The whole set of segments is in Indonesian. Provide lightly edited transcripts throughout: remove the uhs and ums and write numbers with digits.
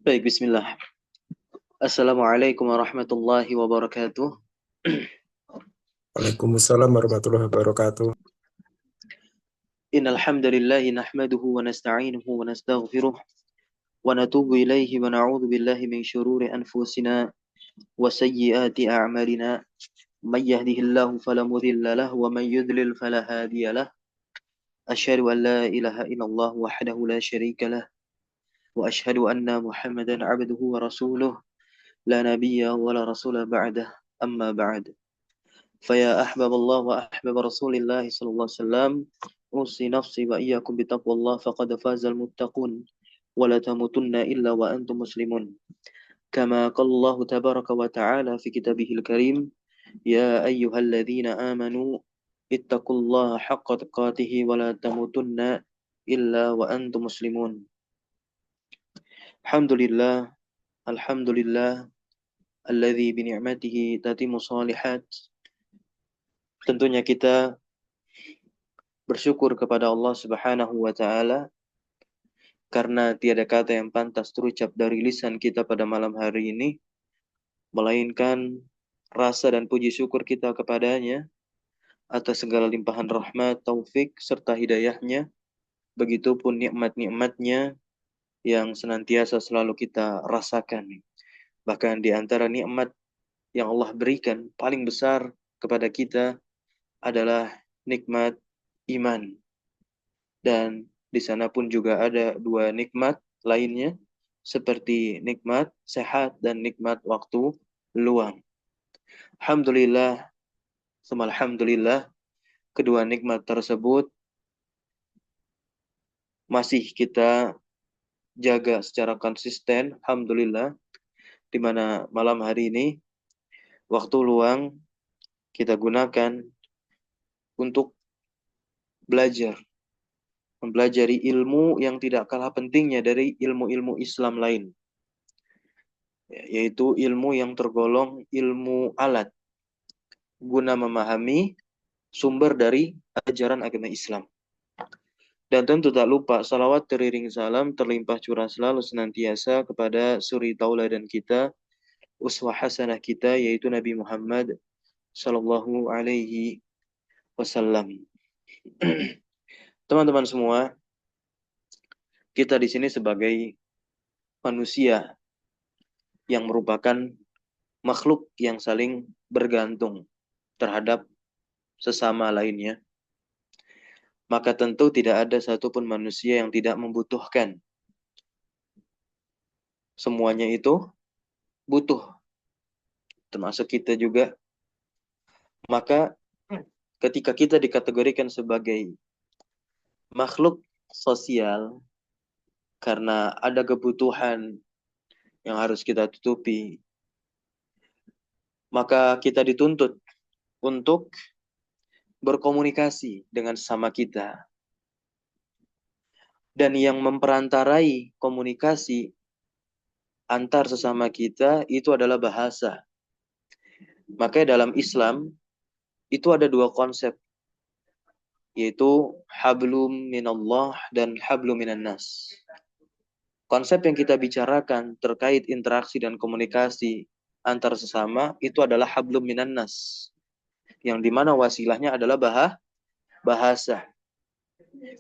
Baik, bismillah. Assalamualaikum warahmatullahi wabarakatuh. Waalaikumsalam warahmatullahi wabarakatuh. Innal hamdalillahi nahmaduhu wa nasta'inuhu wa nastaghfiruh wa natubu ilaihi wa na'udzu billahi min syururi anfusina wa sayyiati a'malina. May yahdihillahu fala mudilla lahu wa may yudlil fala hadiya lahu. Asyhadu an la ilaha illallah wahdahu la syarika lah wa asyhadu anna Muhammadan 'abduhu wa rasuluh la nabiyya wa la rasula ba'dah. Amma ba'd. فيا أحباب الله وأحباب رسول الله صلى الله عليه وسلم أوصي نفسي وإياكم بتقوى الله فقد فاز المتقون ولا تموتن إلا وأنتم مسلمون كما قال الله تبارك وتعالى في كتابه الكريم يا أيها الذين آمنوا اتقوا الله حق تقاته ولا تموتن إلا وأنتم مسلمون. الحمد لله الحمد لله الذي بنعمته تتم الصالحات. Tentunya kita bersyukur kepada Allah Subhanahu wa taala karena tiada kata yang pantas terucap dari lisan kita pada malam hari ini melainkan rasa dan puji syukur kita kepadanya atas segala limpahan rahmat, taufik serta hidayahnya. Begitupun nikmat-nikmatnya yang senantiasa selalu kita rasakan. Bahkan di antara nikmat yang Allah berikan paling besar kepada kita adalah nikmat iman. Dan di sana pun juga ada dua nikmat lainnya, seperti nikmat sehat dan nikmat waktu luang. Alhamdulillah, alhamdulillah, kedua nikmat tersebut masih kita jaga secara konsisten, alhamdulillah, di mana malam hari ini waktu luang kita gunakan untuk belajar, mempelajari ilmu yang tidak kalah pentingnya dari ilmu-ilmu Islam lain, yaitu ilmu yang tergolong ilmu alat guna memahami sumber dari ajaran agama Islam. Dan tentu tak lupa salawat teriring salam terlimpah curah selalu senantiasa kepada suri tauladan kita, uswah hasanah kita, yaitu Nabi Muhammad sallallahu alaihi wasallam. Teman-teman semua, kita di sini sebagai manusia yang merupakan makhluk yang saling bergantung terhadap sesama lainnya, maka tentu tidak ada satupun manusia yang tidak membutuhkan. Semuanya itu butuh, termasuk kita juga. Maka ketika kita dikategorikan sebagai makhluk sosial karena ada kebutuhan yang harus kita tutupi, maka kita dituntut untuk berkomunikasi dengan sesama kita. Dan yang memperantarai komunikasi antar sesama kita itu adalah bahasa. Maka dalam Islam itu ada dua konsep, yaitu hablum minallah dan hablum minan nas. Konsep yang kita bicarakan terkait interaksi dan komunikasi antar sesama itu adalah hablum minan nas, yang dimana wasilahnya adalah bahasa.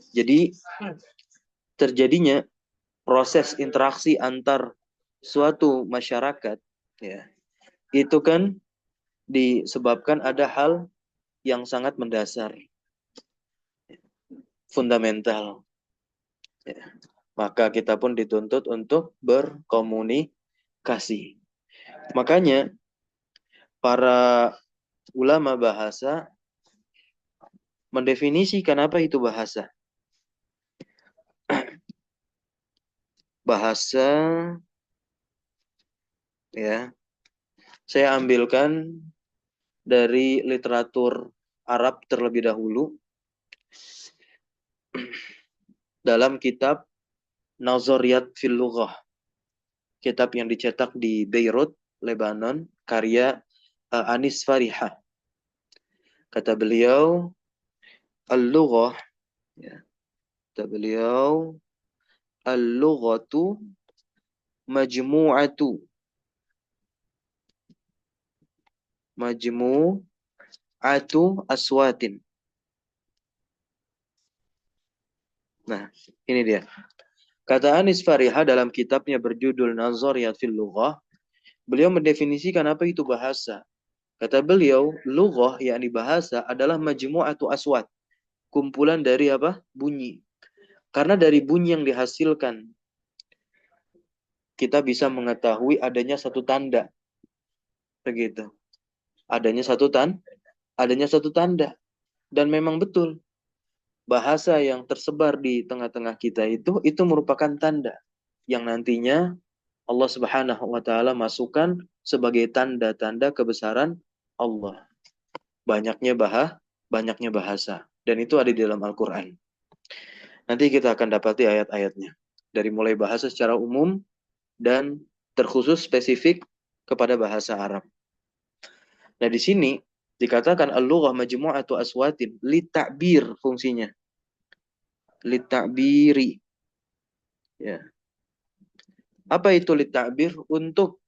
Jadi terjadinya proses interaksi antar suatu masyarakat, ya, itu kan disebabkan ada hal yang sangat mendasar, fundamental, ya. Maka kita pun dituntut untuk berkomunikasi. Makanya para ulama bahasa mendefinisikan apa itu bahasa. Bahasa, ya, saya ambilkan dari literatur Arab terlebih dahulu dalam kitab Nazariyat fil Lughah, kitab yang dicetak di Beirut, Lebanon, karya Anis Farihah. Kata beliau, al-lughah, ya, Kata beliau, al-lughatu majmu'atu aswatin. Nah, ini dia. Kata Anis Fariha dalam kitabnya berjudul Nazariyat fil Lughah, beliau mendefinisikan apa itu bahasa. Kata beliau, lughah yakni bahasa adalah majmu'atu aswat, kumpulan dari apa? Bunyi. Karena dari bunyi yang dihasilkan kita bisa mengetahui adanya satu tanda. Begitu. Adanya satu tanda. Dan memang betul, bahasa yang tersebar di tengah-tengah kita itu merupakan tanda yang nantinya Allah Subhanahu wa taala masukkan sebagai tanda-tanda kebesaran Allah. Banyaknya bahasa, dan itu ada di dalam Al-Qur'an. Nanti kita akan dapati ayat-ayatnya. Dari mulai bahasa secara umum dan terkhusus spesifik kepada bahasa Arab. Nah, di sini dikatakan al-lughah majmu'atu aswatin li ta'bir fungsinya. Li ta'biri. Ya. Apa itu li ta'bir? Untuk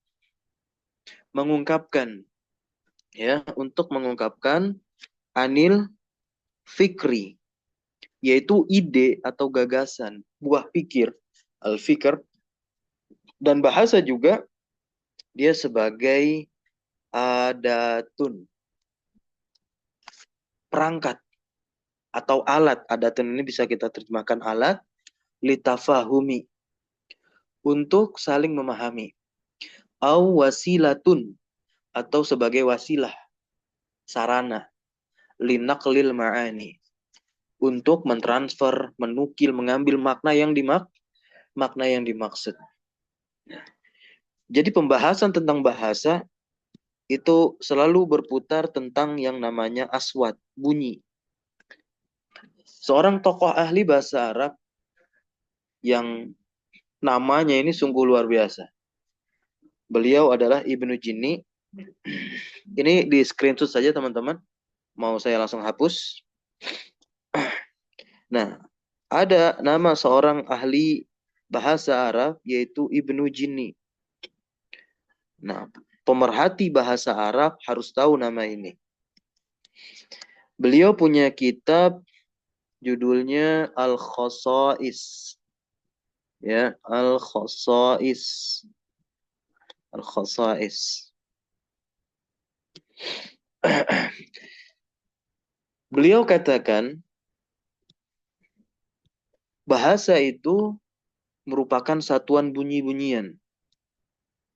mengungkapkan, ya, untuk mengungkapkan anil fikri, yaitu ide atau gagasan, buah pikir, al-fikr. Dan bahasa juga dia sebagai adatun, perangkat atau alat. Adatun ini bisa kita terjemahkan alat, litafahumi, untuk saling memahami. Au wasilatun, atau sebagai wasilah, sarana, linaqlil ma'ani, untuk mentransfer, menukil, mengambil makna yang dimaksud. Jadi pembahasan tentang bahasa itu selalu berputar tentang yang namanya aswat, bunyi. Seorang tokoh ahli bahasa Arab yang namanya ini sungguh luar biasa. Beliau adalah Ibnu Jinni. Ini di screenshot saja teman-teman. Mau saya langsung hapus. Nah, ada nama seorang ahli bahasa Arab yaitu Ibnu Jinni. Nah, pemerhati bahasa Arab harus tahu nama ini. Beliau punya kitab judulnya Al-Khosais. Ya, Al-Khosais. Al-Khosais. Beliau katakan bahasa itu merupakan satuan bunyi-bunyian.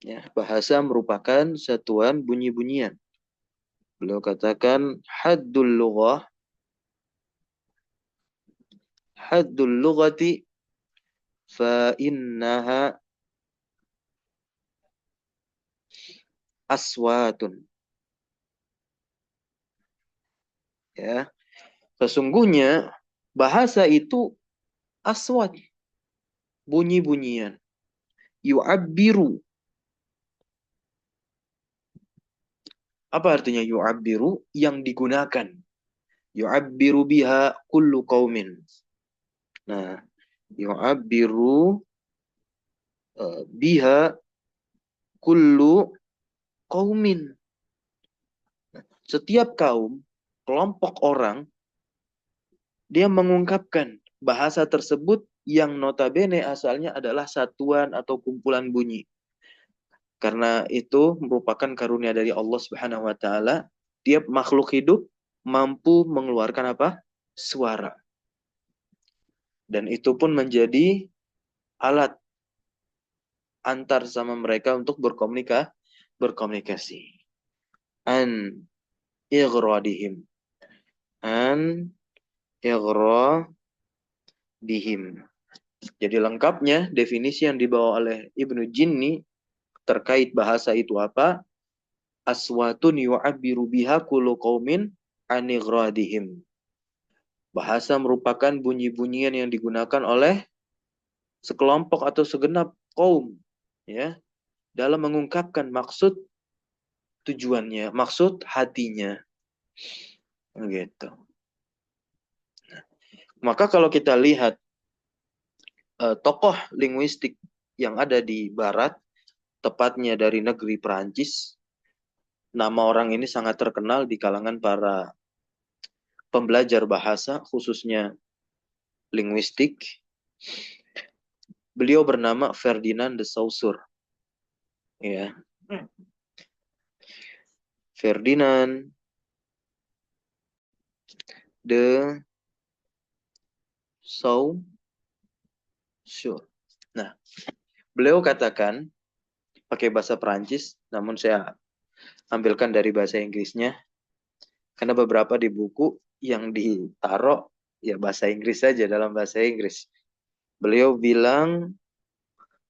Ya, bahasa merupakan satuan bunyi-bunyian. Beliau katakan haddul lughati fa innaha aswatun. Ya, sesungguhnya bahasa itu aswat, bunyi-bunyian. Yu'abbiru. Apa artinya yu'abbiru? Yang digunakan. Yu'abbiru biha kullu qaumin. Nah, yu'abbiru biha kullu qaumin. Setiap kaum, kelompok orang, dia mengungkapkan bahasa tersebut yang notabene asalnya adalah satuan atau kumpulan bunyi. Karena itu merupakan karunia dari Allah Subhanahu wa taala, tiap makhluk hidup mampu mengeluarkan apa? Suara. Dan itu pun menjadi alat antar sama mereka untuk berkomunikasi. An ighradihim. An ighradihim. Jadi lengkapnya definisi yang dibawa oleh Ibnu Jinni terkait bahasa itu apa? Aswatun yu'abbiru biha kullu qaumin an ighradihim. Bahasa merupakan bunyi-bunyian yang digunakan oleh sekelompok atau segenap kaum, ya, dalam mengungkapkan maksud tujuannya, maksud hatinya. Gitu. Maka kalau kita lihat tokoh linguistik yang ada di Barat, tepatnya dari negeri Perancis. Nama orang ini sangat terkenal di kalangan para pembelajar bahasa, khususnya linguistik. Beliau bernama Ferdinand de Saussure. Ya, Ferdinand de Saussure. Nah, beliau katakan pakai bahasa Perancis, namun saya ambilkan dari bahasa Inggrisnya, karena beberapa di buku yang ditaruh ya bahasa Inggris saja, dalam bahasa Inggris. Beliau bilang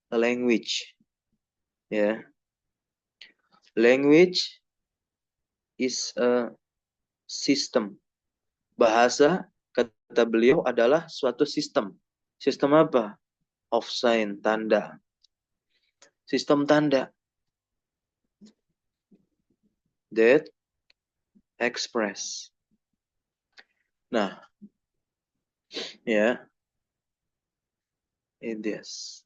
language, ya, language is a system. Bahasa, kata beliau, adalah suatu sistem. Sistem apa? Of sign, tanda. Sistem tanda that express. Nah, ya, it is.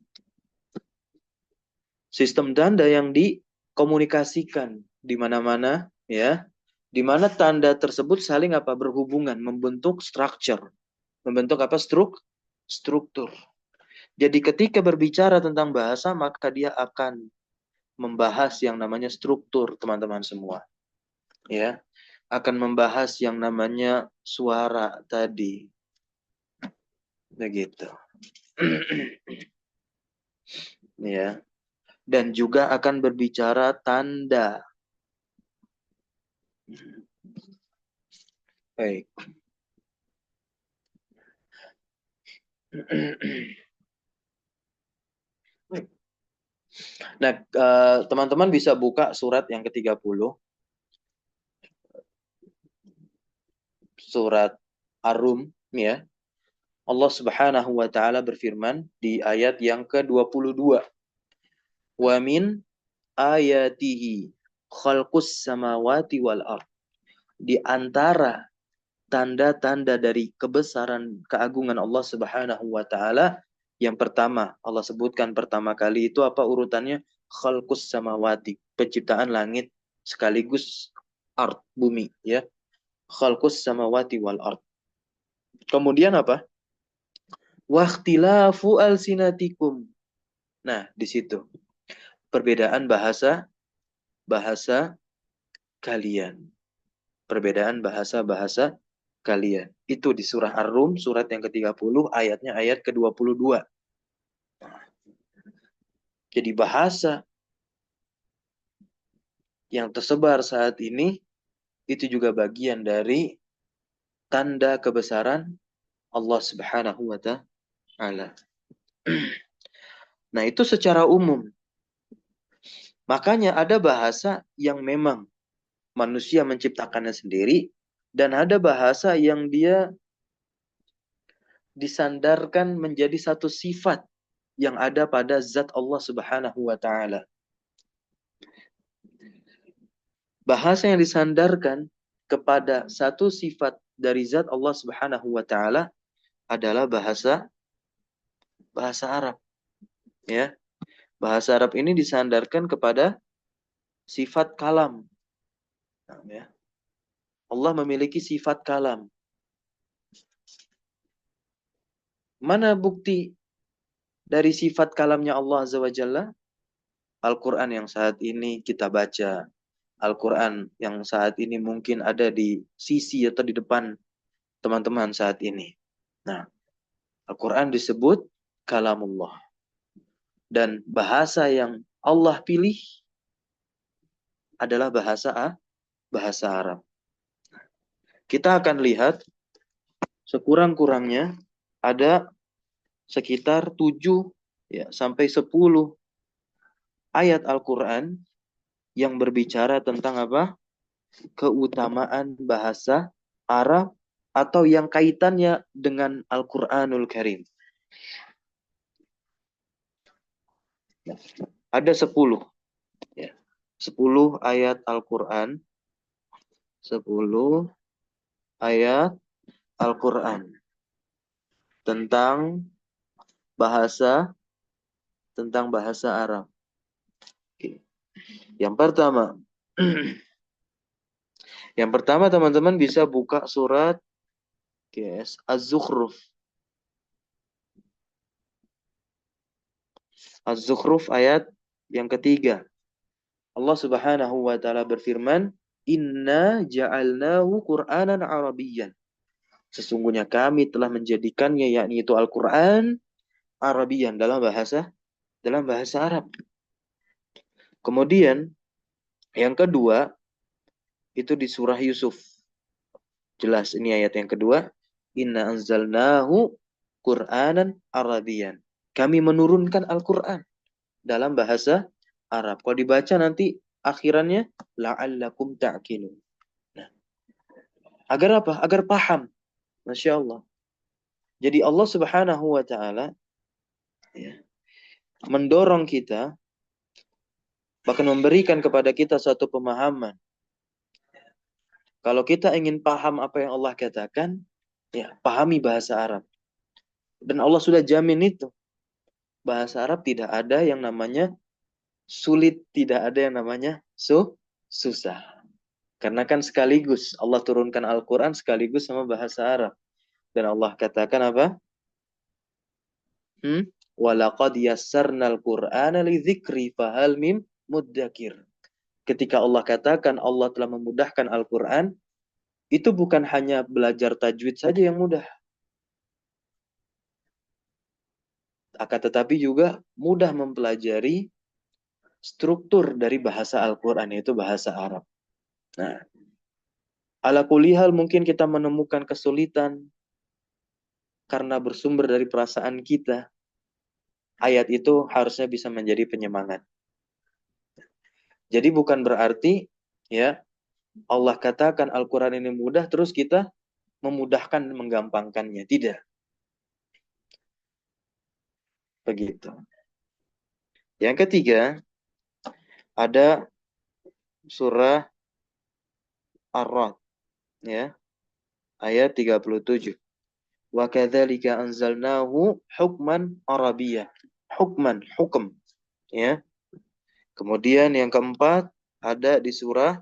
Sistem tanda yang dikomunikasikan di mana-mana, ya, di mana tanda tersebut saling apa, berhubungan, membentuk structure, membentuk apa, struktur. Jadi ketika berbicara tentang bahasa, maka dia akan membahas yang namanya struktur, teman-teman semua, ya, akan membahas yang namanya suara tadi, begitu. Ya, dan juga akan berbicara tanda. Baik. Nah, teman-teman bisa buka surat yang ke-30, surat Ar-Rum, ya. Allah Subhanahu wa taala berfirman di ayat yang ke-22. Wa min ayatihi khalqus samawati wal ard. Di antara tanda-tanda dari kebesaran keagungan Allah Subhanahu wa taala, yang pertama Allah sebutkan pertama kali itu apa urutannya? Khalqus samawati, penciptaan langit sekaligus ard, bumi, ya. Khalqus samawati wal ard. Kemudian apa? Waqtilafu alsinatikum. Nah, di situ perbedaan bahasa kalian. Perbedaan bahasa kalian. Itu di surah Ar-Rum, surat yang ke-30, ayatnya ayat ke-22. Jadi bahasa yang tersebar saat ini itu juga bagian dari tanda kebesaran Allah Subhanahu wa taala. Nah, itu secara umum. Makanya ada bahasa yang memang manusia menciptakannya sendiri, dan ada bahasa yang dia disandarkan menjadi satu sifat yang ada pada zat Allah Subhanahu wa taala. Bahasa yang disandarkan kepada satu sifat dari zat Allah Subhanahu wa taala adalah bahasa Arab, ya. Bahasa Arab ini disandarkan kepada sifat kalam. Nah, ya. Allah memiliki sifat kalam. Mana bukti dari sifat kalamnya Allah Azza wa Jalla? Al-Quran yang saat ini kita baca. Al-Quran yang saat ini mungkin ada di sisi atau di depan teman-teman saat ini. Nah, Al-Quran disebut kalamullah. Dan bahasa yang Allah pilih adalah bahasa Arab. Kita akan lihat sekurang-kurangnya ada sekitar 7 ya, sampai 10 ayat Al-Quran yang berbicara tentang apa? Keutamaan bahasa Arab atau yang kaitannya dengan Al-Quranul Karim. Ada 10. Ya. 10 ayat Al-Quran. 10 ayat Al-Quran tentang bahasa tentang bahasa Arab. Oke. Yang pertama, yang pertama teman-teman bisa buka surat yes, Az-Zukhruf. Az-Zukhruf ayat yang ketiga. Allah Subhanahu wa taala berfirman, "Inna ja'alnahu Qur'anan Arabiyyan." Sesungguhnya kami telah menjadikannya yakni itu Al-Qur'an Arabian dalam bahasa Arab. Kemudian yang kedua itu di surah Yusuf. Jelas ini ayat yang kedua. Inna anzalnahu Qur'anan Arabian. Kami menurunkan Al-Qur'an dalam bahasa Arab. Kalau dibaca nanti akhirannya la'allakum ta'qilun. Nah, agar apa? Agar paham. Masya Allah. Jadi Allah Subhanahu wa taala ya, mendorong kita bahkan memberikan kepada kita suatu pemahaman. Kalau kita ingin paham apa yang Allah katakan, ya pahami bahasa Arab. Dan Allah sudah jamin itu. Bahasa Arab tidak ada yang namanya sulit, tidak ada yang namanya susah. Karena kan sekaligus Allah turunkan Al-Quran sekaligus sama bahasa Arab. Dan Allah katakan apa? Walaqad yassarnal Qur'ana lidzikri fahal mim muddakir. Ketika Allah katakan Allah telah memudahkan Al-Quran, itu bukan hanya belajar tajwid saja yang mudah. Akan tetapi juga mudah mempelajari struktur dari bahasa Al-Quran, yaitu bahasa Arab. Nah, ala kulihal mungkin kita menemukan kesulitan karena bersumber dari perasaan kita. Ayat itu harusnya bisa menjadi penyemangat. Jadi bukan berarti ya Allah katakan Al-Quran ini mudah, terus kita memudahkan, menggampangkannya. Tidak. Begitu. Yang ketiga, ada surah Ar-Ra'd. Ya, ayat 37. Wa kadzalika anzalnahu hukman Arabiyyah. Hukman, hukum. Ya. Kemudian yang keempat, ada di surah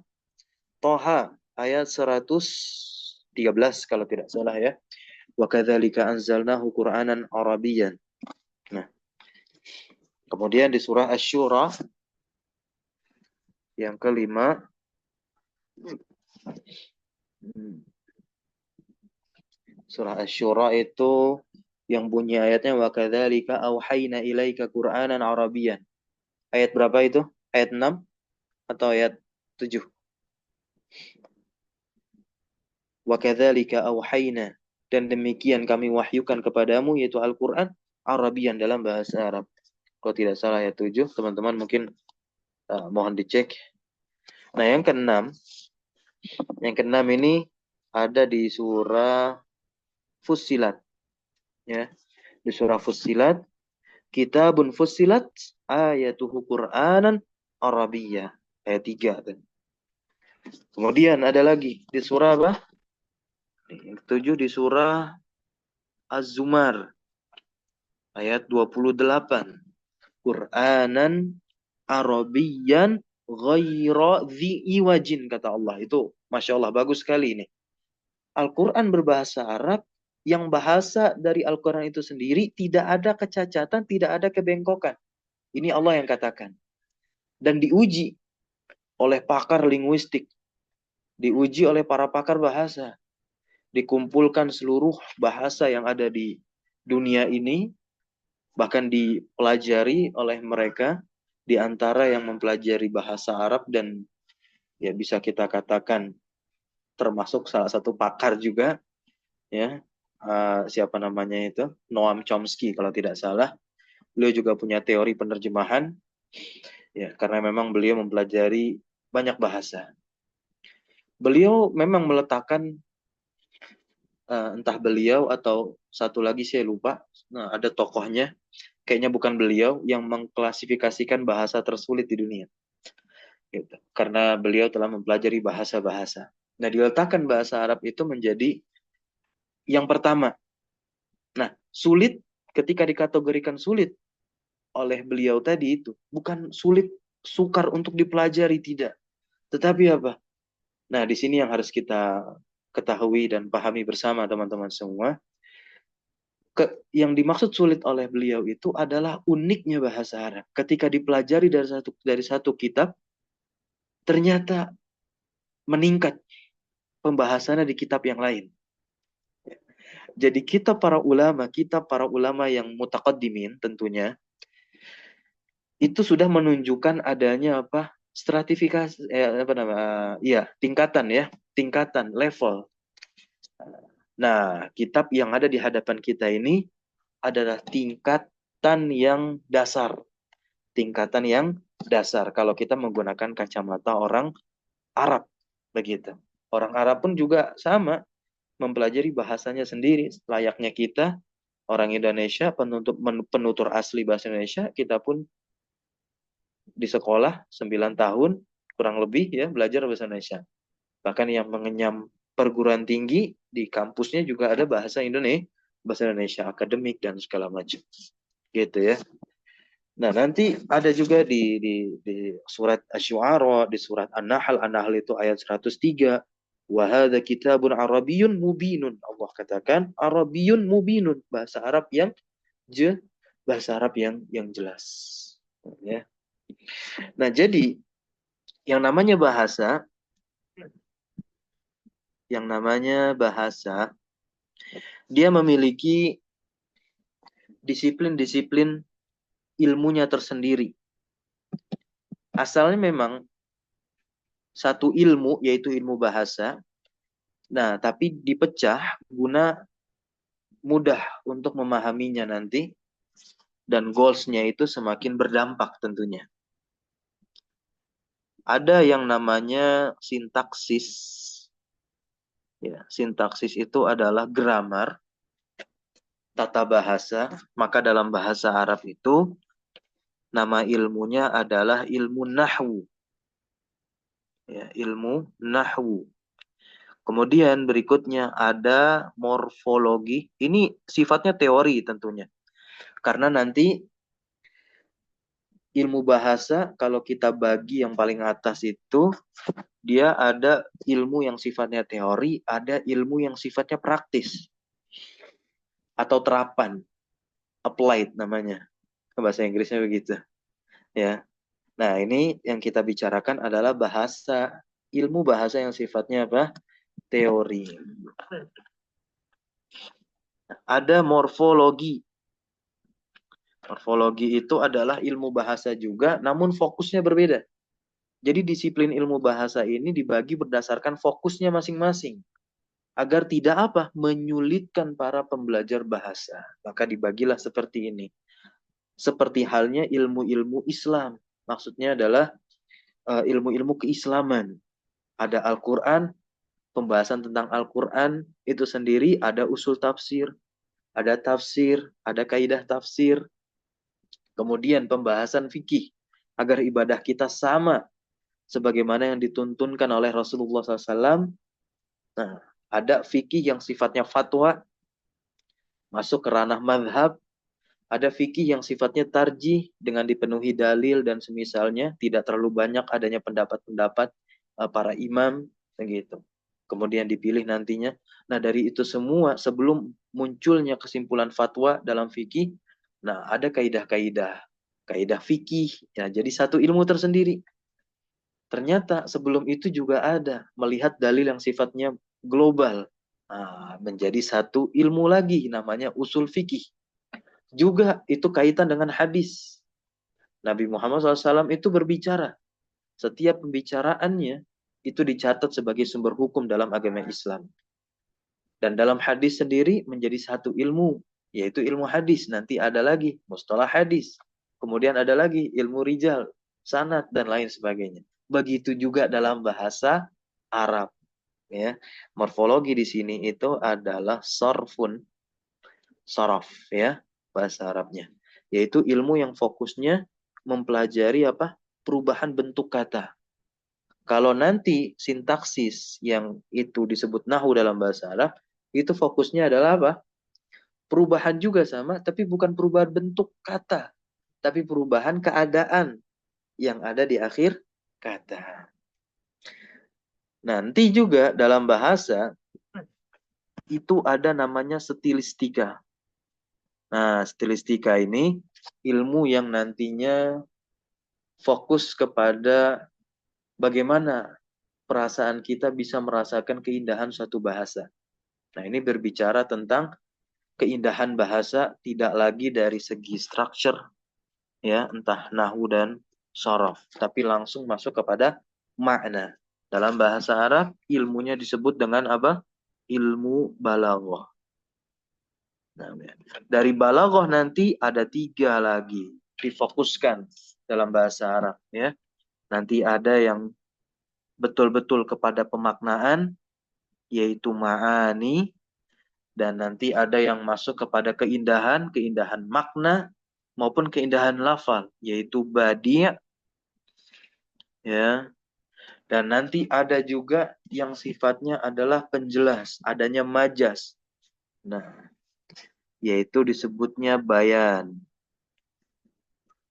Toha, ayat 113 kalau tidak salah ya. Wa kadzalika anzalnahu Qur'anan Arabiyyan. Nah, kemudian di surah Asy-Syura yang kelima, surah Asy-Syura itu yang bunyi ayatnya wa kadzalika auhayna ilaika Qur'anan Arabiyyan. Ayat berapa itu? Ayat 6 atau ayat 7? Wa kadzalika auhayna, dan demikian kami wahyukan kepadamu yaitu Al-Qur'an Arabian dalam bahasa Arab. Kalau tidak salah ayat 7, teman-teman mungkin mohon dicek. Nah, yang keenam ini ada di surah Fussilat. Ya. Di surah Fussilat, Kitabun Fussilat ayatuhu Qur'anan Arabiyyah. Ayat 3. Kemudian ada lagi di surah apa? Yang ketujuh di surah Az-Zumar. Ayat 28. Qur'anan Arabiyyan ghaira dzi'iwajin, kata Allah. Itu Masya Allah, bagus sekali ini. Al-Quran berbahasa Arab, yang bahasa dari Al-Quran itu sendiri tidak ada kecacatan, tidak ada kebengkokan. Ini Allah yang katakan. Dan diuji oleh pakar linguistik. Diuji oleh para pakar bahasa. Dikumpulkan seluruh bahasa yang ada di dunia ini, bahkan dipelajari oleh mereka, di antara yang mempelajari bahasa Arab dan ya bisa kita katakan termasuk salah satu pakar juga, ya siapa namanya itu, Noam Chomsky kalau tidak salah. Beliau juga punya teori penerjemahan, ya karena memang beliau mempelajari banyak bahasa. Beliau memang meletakkan entah beliau atau satu lagi saya lupa, ada tokohnya, kayaknya bukan beliau yang mengklasifikasikan bahasa tersulit di dunia. Gitu. Karena beliau telah mempelajari bahasa-bahasa. Nah, diletakkan bahasa Arab itu menjadi yang pertama. Nah, sulit ketika dikategorikan sulit oleh beliau tadi itu bukan sulit sukar untuk dipelajari, tidak. Tetapi apa? Nah, di sini yang harus kita ketahui dan pahami bersama teman-teman semua. Yang dimaksud sulit oleh beliau itu adalah uniknya bahasa Arab. Ketika dipelajari dari satu kitab, ternyata meningkat pembahasannya di kitab yang lain. Jadi kita para ulama yang mutaqaddimin tentunya, itu sudah menunjukkan adanya apa? Stratifikasi, tingkatan, level. Nah, kitab yang ada di hadapan kita ini adalah tingkatan yang dasar. Tingkatan yang dasar kalau kita menggunakan kacamata orang Arab, begitu. Orang Arab pun juga sama, mempelajari bahasanya sendiri. Layaknya kita, orang Indonesia, penutur asli bahasa Indonesia, kita pun di sekolah 9 tahun, kurang lebih ya, belajar bahasa Indonesia. Bahkan yang mengenyam perguruan tinggi, di kampusnya juga ada bahasa Indonesia, akademik, dan segala macam. Gitu ya. Nah, nanti ada juga di surat Asy-Syu'ara, di surat An-Nahl. An-Nahl itu ayat 103. Wa hadza kitabun Arabiyyun mubinun. Allah katakan Arabiyyun mubinun, bahasa Arab yang bahasa Arab yang jelas. Ya. Nah, jadi yang namanya bahasa, dia memiliki disiplin-disiplin ilmunya tersendiri. Asalnya memang satu ilmu, yaitu ilmu bahasa. Nah, tapi dipecah guna mudah untuk memahaminya nanti, dan goals-nya itu semakin berdampak tentunya. Ada yang namanya sintaksis. Ya, sintaksis itu adalah grammar, tata bahasa. Maka dalam bahasa Arab itu nama ilmunya adalah ilmu nahwu. Ya, ilmu nahwu. Kemudian berikutnya ada morfologi. Ini sifatnya teori tentunya. Karena nanti ilmu bahasa, kalau kita bagi yang paling atas itu, dia ada ilmu yang sifatnya teori, ada ilmu yang sifatnya praktis. Atau terapan. Applied namanya. Bahasa Inggrisnya begitu. Ya. Nah, ini yang kita bicarakan adalah bahasa. Ilmu bahasa yang sifatnya apa? Teori. Ada morfologi. Morfologi itu adalah ilmu bahasa juga, namun fokusnya berbeda. Jadi disiplin ilmu bahasa ini dibagi berdasarkan fokusnya masing-masing. Agar tidak apa? Menyulitkan para pembelajar bahasa. Maka dibagilah seperti ini. Seperti halnya ilmu-ilmu Islam. Maksudnya adalah ilmu-ilmu keislaman. Ada Al-Quran, pembahasan tentang Al-Quran itu sendiri, ada usul tafsir, ada kaidah tafsir, kemudian pembahasan fikih, agar ibadah kita sama sebagaimana yang dituntunkan oleh Rasulullah SAW. Nah, ada fikih yang sifatnya fatwa, masuk ke ranah madhab. Ada fikih yang sifatnya tarjih, dengan dipenuhi dalil dan semisalnya, tidak terlalu banyak adanya pendapat-pendapat para imam, begitu. Kemudian dipilih nantinya. Nah, dari itu semua, sebelum munculnya kesimpulan fatwa dalam fikih, nah ada kaidah fikih. Ya, jadi satu ilmu tersendiri. Ternyata sebelum itu juga ada melihat dalil yang sifatnya global. Nah, menjadi satu ilmu lagi, namanya usul fikih. Juga itu kaitan dengan hadis. Nabi Muhammad SAW itu berbicara. Setiap pembicaraannya itu dicatat sebagai sumber hukum dalam agama Islam. Dan dalam hadis sendiri menjadi satu ilmu, yaitu ilmu hadis. Nanti ada lagi mustalah hadis. Kemudian ada lagi ilmu rijal, sanad, dan lain sebagainya. Begitu juga dalam bahasa Arab. Ya. Morfologi di sini itu adalah saraf, ya, bahasa Arabnya. Yaitu ilmu yang fokusnya mempelajari apa? Perubahan bentuk kata. Kalau nanti sintaksis yang itu disebut nahu dalam bahasa Arab, itu fokusnya adalah apa? Perubahan juga sama, tapi bukan perubahan bentuk kata, tapi perubahan keadaan yang ada di akhir kata. Nanti juga dalam bahasa itu ada namanya stilistika. Nah, stilistika ini ilmu yang nantinya fokus kepada bagaimana perasaan kita bisa merasakan keindahan suatu bahasa. Nah, ini berbicara tentang keindahan bahasa tidak lagi dari segi structure, ya, entah nahwu dan sorof, tapi langsung masuk kepada makna. Dalam bahasa Arab, ilmunya disebut dengan apa? Ilmu balaghah. Nah, dari balaghah nanti ada 3 lagi difokuskan dalam bahasa Arab, ya. Nanti ada yang betul-betul kepada pemaknaan, yaitu ma'ani, dan nanti ada yang masuk kepada keindahan, keindahan makna maupun keindahan lafal, yaitu badi', ya. Dan nanti ada juga yang sifatnya adalah penjelas, adanya majas. Nah, yaitu disebutnya bayan.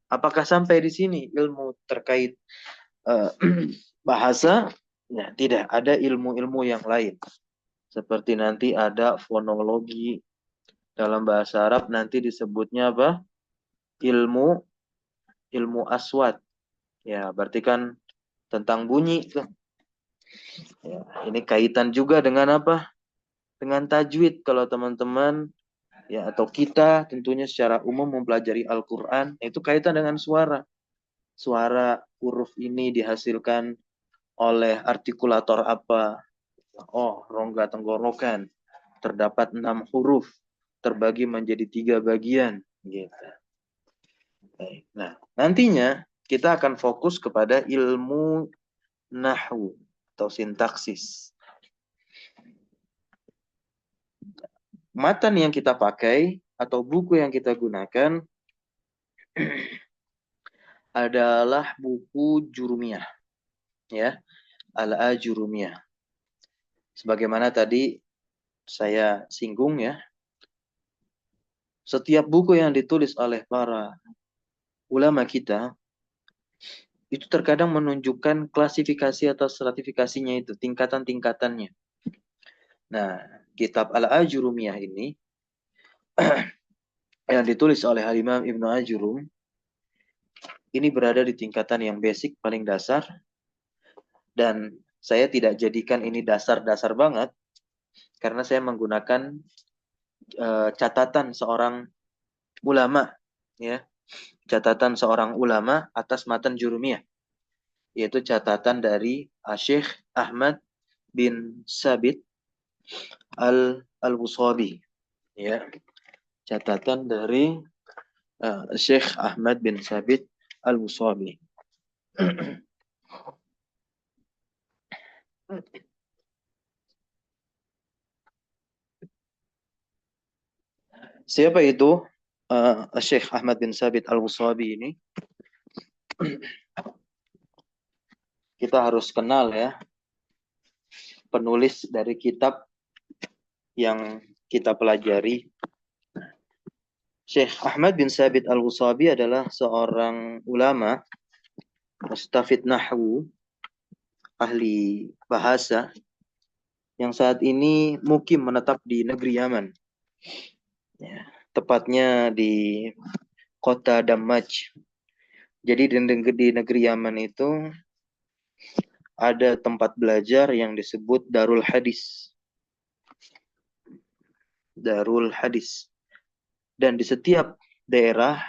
Apakah sampai di sini ilmu terkait uh, bahasa? Nah, tidak, ada ilmu-ilmu yang lain. Seperti nanti ada fonologi, dalam bahasa Arab nanti disebutnya apa? Ilmu ilmu aswat. Ya, berarti kan tentang bunyi tuh. Ya, ini kaitan juga dengan apa? Dengan tajwid. Kalau teman-teman ya atau kita tentunya secara umum mempelajari Al-Qur'an, itu kaitan dengan suara. Suara huruf ini dihasilkan oleh artikulator apa? Oh, rongga tenggorokan. Terdapat 6 huruf terbagi menjadi 3 bagian gitu. Baik. Nah, nantinya kita akan fokus kepada ilmu nahwu atau sintaksis. Matan yang kita pakai atau buku yang kita gunakan adalah buku Jurumiyah, ya, Al-Ajurumiyah. Sebagaimana tadi saya singgung, ya, setiap buku yang ditulis oleh para ulama kita itu terkadang menunjukkan klasifikasi atau stratifikasinya, itu tingkatan-tingkatannya. Nah, kitab Al-Ajurumiyah ini yang ditulis oleh Al-Imam Ibnu Ajurum ini berada di tingkatan yang basic, paling dasar, dan saya tidak jadikan ini dasar-dasar banget karena saya menggunakan catatan seorang ulama, ya, catatan seorang ulama atas matan Jurumiyah, yaitu catatan dari Syekh Ahmad bin Sabit Al-Wusabi, ya, catatan dari Syekh Ahmad bin Sabit Al-Wusabi. Siapa itu Syekh Ahmad bin Sabit Al-Wusabi ini? Kita harus kenal, ya, penulis dari kitab yang kita pelajari. Syekh Ahmad bin Sabit Al-Wusabi adalah seorang ulama, mustafid nahwu, ahli bahasa, yang saat ini mukim menetap di negeri Yaman. Ya, tepatnya di kota Damaj. Jadi di negeri Yaman itu ada tempat belajar yang disebut Darul Hadis. Darul Hadis. Dan di setiap daerah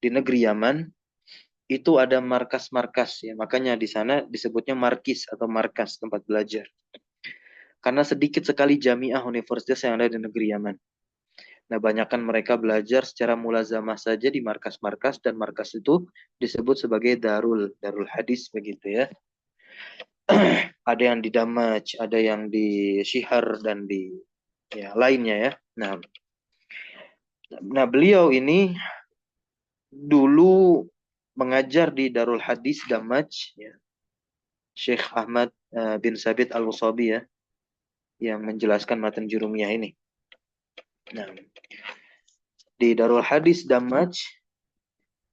di negeri Yaman itu ada markas-markas, ya. Makanya di sana disebutnya markis atau markas, tempat belajar. Karena sedikit sekali jamiah universitas yang ada di negeri Yaman. Nah, banyakkan mereka belajar secara mulazamah saja di markas-markas, dan markas itu disebut sebagai Darul Hadis begitu, ya. Ada yang di Damaj, ada yang di Syihar dan di lainnya, ya. Nah, beliau ini dulu mengajar di Darul Hadis Damaj, ya. Syekh Ahmad bin Sabit Al-Wusabi, ya, yang menjelaskan matan Jurumiyah ini. Nah, di Darul Hadis Damaj,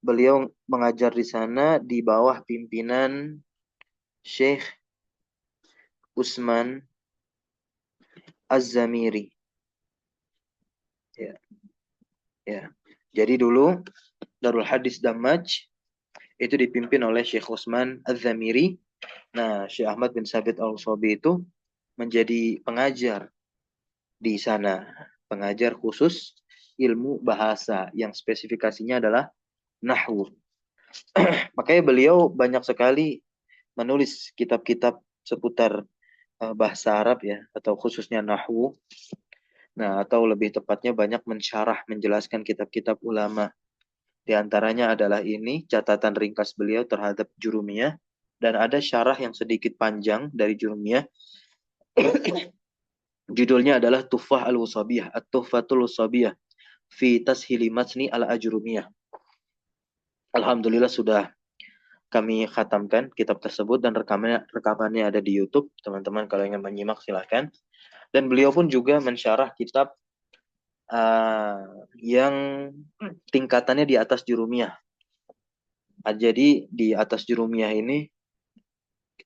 beliau mengajar di sana di bawah pimpinan Syekh Usman Az-Zamiri. Ya, ya. Jadi dulu Darul Hadis Damaj itu dipimpin oleh Syekh Usman Az-Zamiri. Nah, Syekh Ahmad bin Sabit Al-Usabi itu menjadi pengajar di sana. Pengajar khusus ilmu bahasa yang spesifikasinya adalah nahwu. Makanya beliau banyak sekali menulis kitab-kitab seputar bahasa Arab ya, atau khususnya nahwu. Nah, atau lebih tepatnya banyak mensyarah, menjelaskan kitab-kitab ulama. Di antaranya adalah ini catatan ringkas beliau terhadap Jurumiyah, dan ada syarah yang sedikit panjang dari Jurumiyah. Judulnya adalah Tuffah al-Wusabiyah, At-Tuhfatul Wusabiyah fi Tashili Matni al-Ajrumiyah. Alhamdulillah sudah kami khatamkan kitab tersebut dan rekamannya ada di YouTube. Teman-teman kalau ingin menyimak silahkan. Dan beliau pun juga mensyarah kitab yang tingkatannya di atas Jurumiyah. Jadi di atas Jurumiyah ini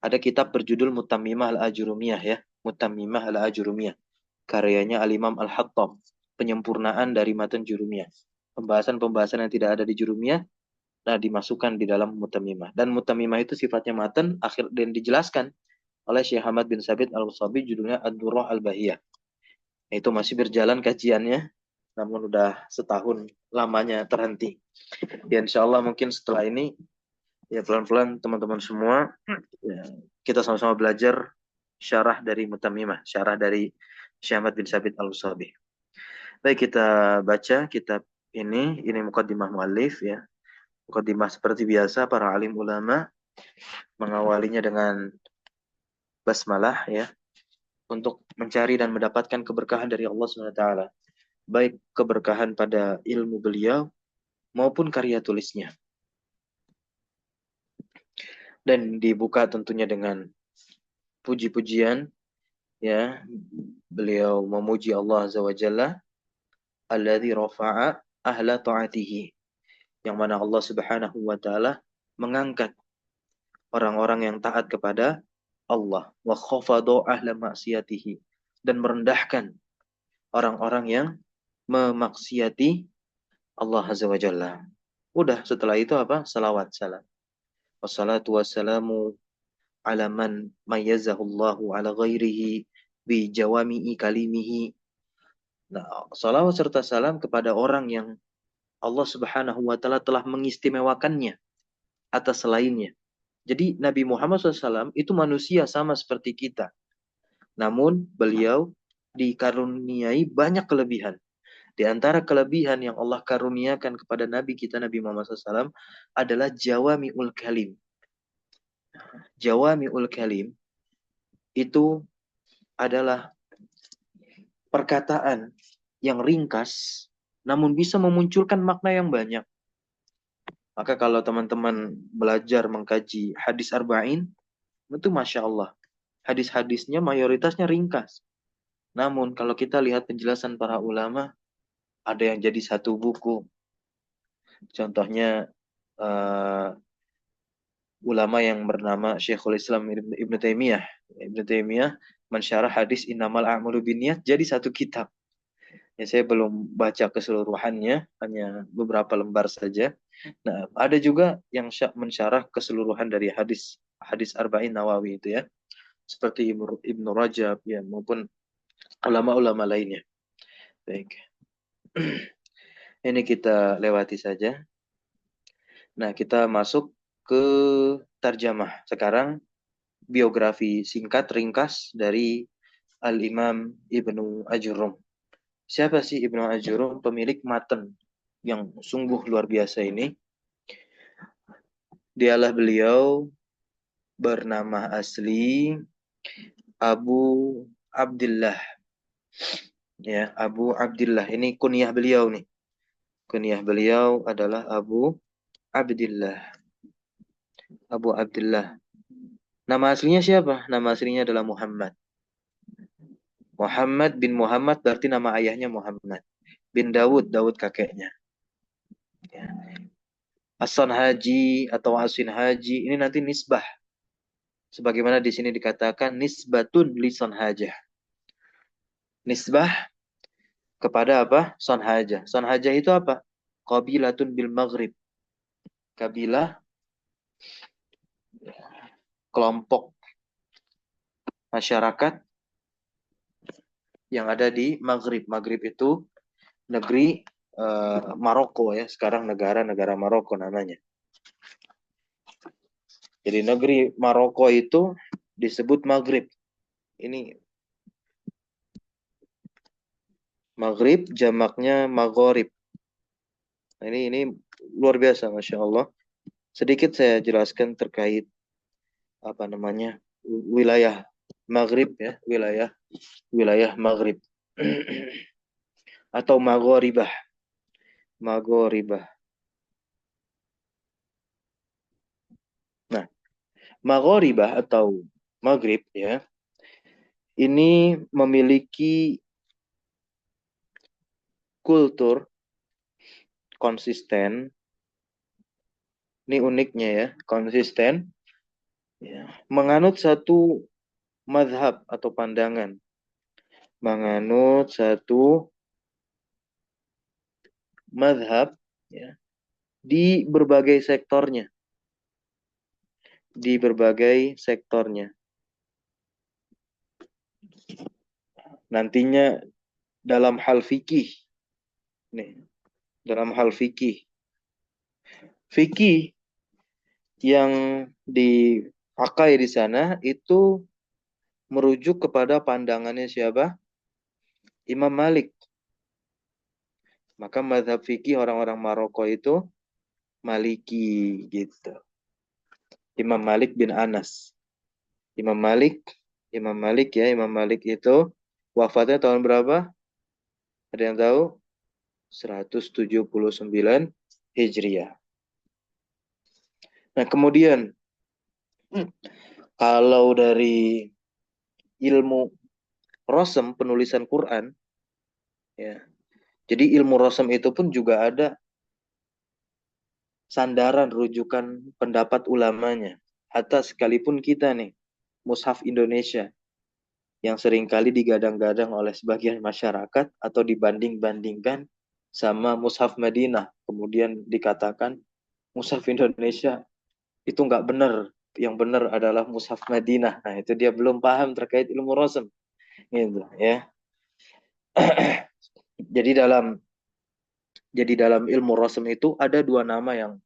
ada kitab berjudul Mutammimah al-Ajurumiyah ya. Mutammimah al-Ajurumiyah. Karyanya Al-Imam Al-Hattab. Penyempurnaan dari matan Jurumiyah. Pembahasan-pembahasan yang tidak ada di Jurumiyah, nah dimasukkan di dalam Mutammimah. Dan Mutammimah itu sifatnya matan akhir dan dijelaskan oleh Syekh Ahmad bin Sabit Al-Usabi, judulnya Ad-Durrah Al-Bahiyah. Itu masih berjalan kajiannya, namun udah setahun lamanya terhenti. Ya insya Allah mungkin setelah ini ya pelan-pelan teman-teman semua ya, kita sama-sama belajar syarah dari Mutammimah, syarah dari Syekh Ahmad bin Sabit Al-Usabi. Baik, kita baca kitab ini muqaddimah muallif ya. Muqaddimah seperti biasa para alim ulama mengawalinya dengan basmalah ya, untuk mencari dan mendapatkan keberkahan dari Allah SWT. Baik keberkahan pada ilmu beliau maupun karya tulisnya. Dan dibuka tentunya dengan puji-pujian ya. Beliau memuji Allah Azza wa Jalla, alladzi rafa'a ahla ta'atihi, yang mana Allah Subhanahu wa taala mengangkat orang-orang yang taat kepada Allah, wa khafadu ahla maksiatihi, dan merendahkan orang-orang yang memaksiati Allah Azza wa Jalla. Udah, setelah itu apa? Salawat, salam. Wassalatu wassalamu ala man mayyazahullahu ala ghairihi bi jawami'i kalimihi. Nah, salawat serta salam kepada orang yang Allah Subhanahu wa taala telah mengistimewakannya atas selainnya. Jadi Nabi Muhammad SAW itu manusia sama seperti kita. Namun beliau dikaruniai banyak kelebihan. Di antara kelebihan yang Allah karuniakan kepada Nabi kita, Nabi Muhammad SAW, adalah jawami'ul kalim. Jawami'ul kalim itu adalah perkataan yang ringkas, namun bisa memunculkan makna yang banyak. Maka kalau teman-teman belajar mengkaji hadis arba'in, itu Masya Allah. Hadis-hadisnya mayoritasnya ringkas. Namun kalau kita lihat penjelasan para ulama, ada yang jadi satu buku. Contohnya ulama yang bernama Syekhul Islam Ibnu Taimiyah. Ibnu Taimiyah mensyarah hadis innamal a'malu binniyat jadi satu kitab. Ya, saya belum baca keseluruhannya, hanya beberapa lembar saja. Nah, ada juga yang mensyarah keseluruhan dari hadis Arba'in Nawawi itu ya. Seperti Ibnu Rajab ya, maupun ulama-ulama lainnya. Baik. Ini kita lewati saja. Nah, kita masuk ke tarjamah. Sekarang biografi singkat ringkas dari Al-Imam Ibnu Ajurum. Siapa sih Ibnu Ajurum? Pemilik matan yang sungguh luar biasa ini. Dialah beliau bernama asli Abu Abdillah. Ya, Abu Abdillah. Ini kunyah beliau nih. Kunyah beliau adalah Abu Abdillah. Abu Abdillah. Nama aslinya siapa? Nama aslinya adalah Muhammad. Muhammad bin Muhammad berarti nama ayahnya Muhammad. bin Dawud, Dawud kakeknya. Ya. Hasan Haji atau Asin Haji ini nanti nisbah. Sebagaimana di sini dikatakan nisbatun lisan hajah. Nisbah kepada apa? Son hajah. Son hajah itu apa? Qabilatun bil Maghrib. Kabilah kelompok masyarakat yang ada di Maghrib. Maghrib itu negeri Maroko ya. Sekarang negara Maroko namanya. Jadi negeri Maroko itu disebut Maghrib. Ini Maghrib jamaknya Maghorib. Nah, ini luar biasa, Masya Allah. Sedikit saya jelaskan terkait apa namanya wilayah Maghrib ya, wilayah Maghrib atau Maghoribah, Maghoribah. Nah, Maghoribah atau Maghrib ya, ini memiliki kultur konsisten. Ini uniknya ya, konsisten, ya, menganut satu madhab atau pandangan, menganut satu madhab ya, di berbagai sektornya, di berbagai sektornya. Nantinya dalam hal fikih, nih, dalam hal fikih, fikih yang dipakai di sana itu merujuk kepada pandangannya siapa? Imam Malik. Maka mazhab fikih orang-orang Maroko itu Maliki gitu. Imam Malik bin Anas. Imam Malik, Imam Malik ya, Imam Malik itu wafatnya tahun berapa? Ada yang tahu? 179 Hijriah. Nah, kemudian kalau dari ilmu Rosem penulisan Quran ya. Jadi ilmu Rosem itu pun juga ada sandaran rujukan pendapat ulamanya. Hatta sekalipun kita nih, Mushaf Indonesia yang seringkali digadang-gadang oleh sebagian masyarakat atau dibanding-bandingkan sama Mushaf Madinah. Kemudian dikatakan Mushaf Indonesia itu nggak benar. Yang benar adalah Mushaf Madinah. Nah, itu dia belum paham terkait ilmu Rosem. Gitu, ya. Jadi dalam ilmu Rosem itu ada dua nama yang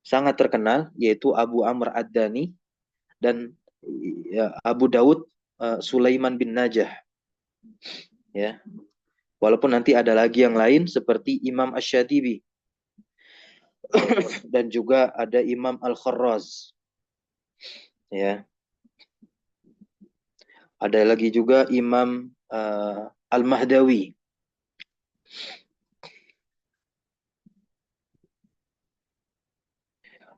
sangat terkenal, yaitu Abu Amr Ad-Dani dan ya, Abu Daud Sulaiman bin Najah. Ya, walaupun nanti ada lagi yang lain seperti Imam Ash-Shatibi dan juga ada Imam Al-Kharraz. Ya, ada lagi juga Imam Al-Mahdawi.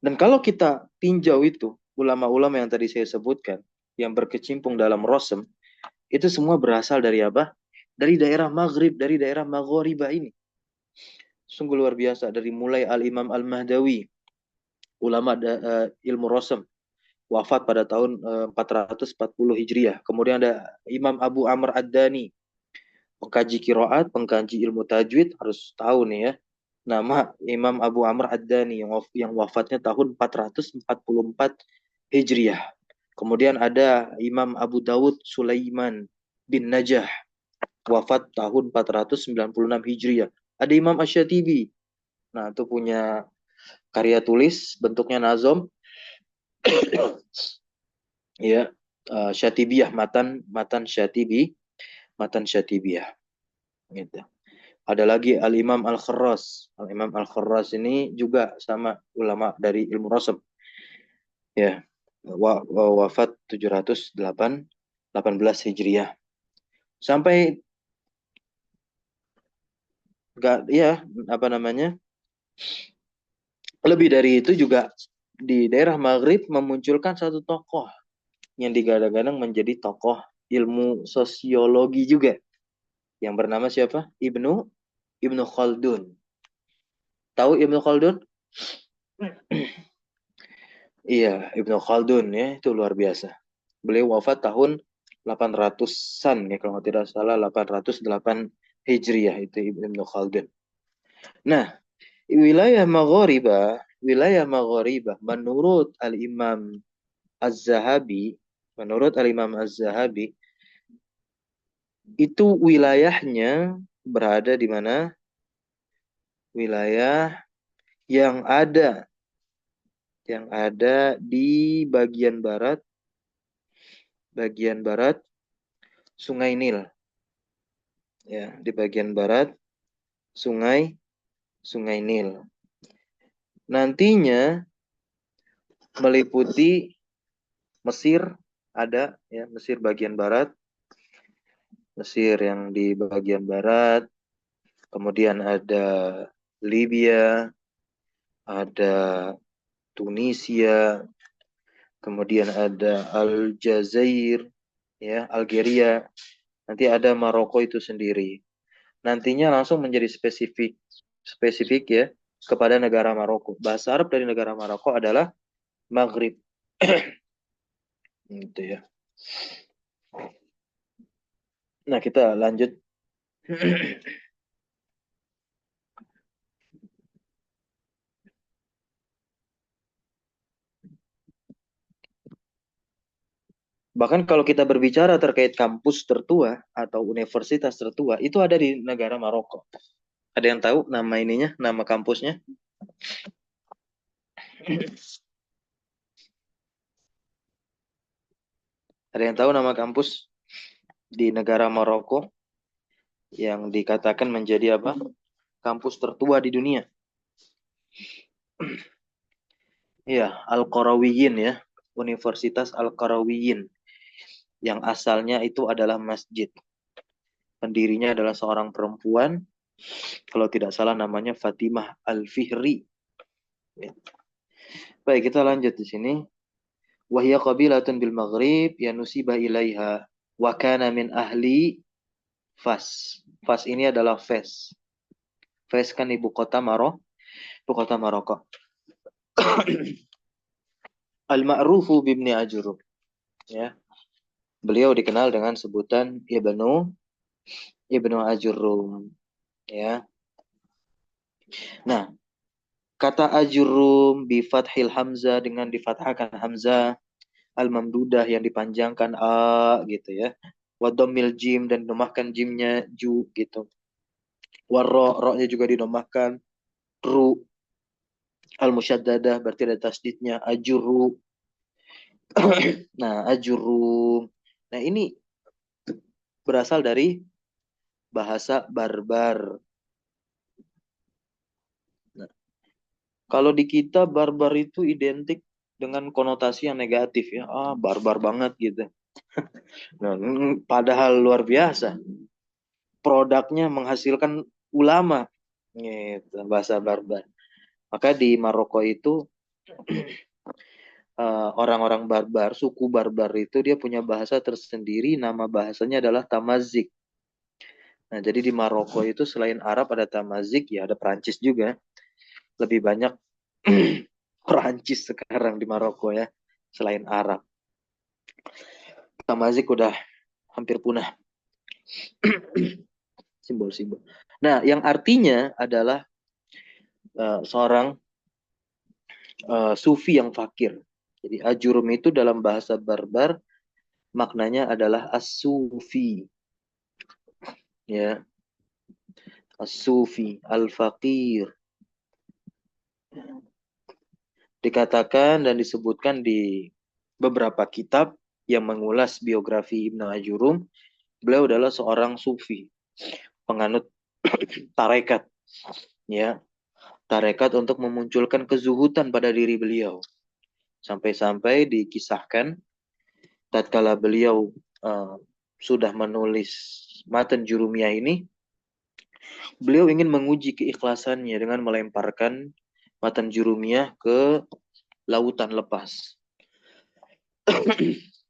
Dan kalau kita tinjau itu, ulama-ulama yang tadi saya sebutkan, yang berkecimpung dalam Rosem, itu semua berasal dari apa? Dari daerah Maghrib, dari daerah Maghoribah ini. Sungguh luar biasa. Dari mulai Al-Imam Al-Mahdawi, ulama ilmu Rosem, wafat pada tahun 440 Hijriah. Kemudian ada Imam Abu Amr Ad-Dani, pengkaji kiroat, pengkaji ilmu tajwid, harus tahu nih ya. Nama Imam Abu Amr Ad-Dani yang wafatnya tahun 444 Hijriah. Kemudian ada Imam Abu Dawud Sulaiman bin Najah, wafat tahun 496 Hijriah. Ada Imam Ash-Shatibi. Nah, itu punya karya tulis bentuknya nazom. Ya, Syatibiyah, matan Syatibiyah. Gitu. Ada lagi Al-Imam Al-Kharraz. Al-Imam Al-Kharraz ini juga sama ulama dari ilmu Rasam. Ya, wafat 718 Hijriah. Sampai enggak ya apa namanya? Lebih dari itu juga di daerah Maghrib memunculkan satu tokoh yang digadang-gadang menjadi tokoh ilmu sosiologi juga yang bernama siapa? Ibnu Khaldun. Tahu Ibnu Khaldun? Iya, Ibnu Khaldun ya, itu luar biasa. Beliau wafat tahun 800-an ya, kalau tidak salah 808 Hijriah itu Ibnu Khaldun. Nah, wilayah Maghribah menurut Al-Imam Az-Zahabi, itu wilayahnya berada di mana? Wilayah yang ada di bagian barat Sungai Nil. Ya, di bagian barat Sungai Nil. Nantinya meliputi Mesir, ada ya, Mesir bagian barat, Mesir yang di bagian barat, kemudian ada Libya, ada Tunisia, kemudian ada Aljazair, ya, Algeria, nanti ada Maroko itu sendiri. Nantinya langsung menjadi spesifik ya kepada negara Maroko. Bahasa Arab dari negara Maroko adalah Maghrib. Gitu ya. Nah, kita lanjut. Bahkan kalau kita berbicara terkait kampus tertua atau universitas tertua, itu ada di negara Maroko. Ada yang tahu nama ininya, nama kampusnya? Ada yang tahu nama kampus di negara Maroko yang dikatakan menjadi apa? Kampus tertua di dunia. Iya, Al-Qarawiyyin ya. Universitas Al-Qarawiyyin. Yang asalnya itu adalah masjid. Pendirinya adalah seorang perempuan. Kalau tidak salah namanya Fatimah Al-Fihri. Ya. Baik, kita lanjut di sini. Wahya qabilatun bil Maghrib yanusiba ilaiha wa kana min ahli Fas. Fas ini adalah Fes. Fes kan ibu kota Maroko. Al-Ma'rufu bibni Ajurum. Ya. Beliau dikenal dengan sebutan Ibnu Ajurum. Ya. Nah, kata Ajurum bi fathil hamzah dengan difathahkan hamzah, al-mamdudah yang dipanjangkan a gitu ya. Wa dhammil jim dan didomahkan jimnya ju gitu. Wa ro-nya juga didomahkan ru. Al-musyaddadah berarti ada tasdidnya ajuru. Nah, ajurum. Nah, ini berasal dari bahasa barbar. Nah, kalau di kita barbar itu identik dengan konotasi yang negatif ya. Ah, barbar banget gitu. Nah, padahal luar biasa. Produknya menghasilkan ulama. Gitu, bahasa barbar. Maka di Maroko itu orang-orang barbar, suku barbar itu dia punya bahasa tersendiri, nama bahasanya adalah Tamazik. Nah, jadi di Maroko itu selain Arab ada Tamazik, ya ada Perancis juga. Lebih banyak Perancis sekarang di Maroko ya, selain Arab. Tamazik udah hampir punah. Simbol-simbol. Nah, yang artinya adalah seorang sufi yang fakir. Jadi ajurum itu dalam bahasa barbar maknanya adalah as-sufi. Ya, as-sufi, al-faqir. Dikatakan dan disebutkan di beberapa kitab yang mengulas biografi Ibnu Ajurum, beliau adalah seorang sufi, penganut tarekat, ya, tarekat untuk memunculkan kezuhudan pada diri beliau. Sampai-sampai dikisahkan tatkala beliau sudah menulis matan Jurumiyah ini, beliau ingin menguji keikhlasannya dengan melemparkan matan Jurumiyah ke lautan lepas.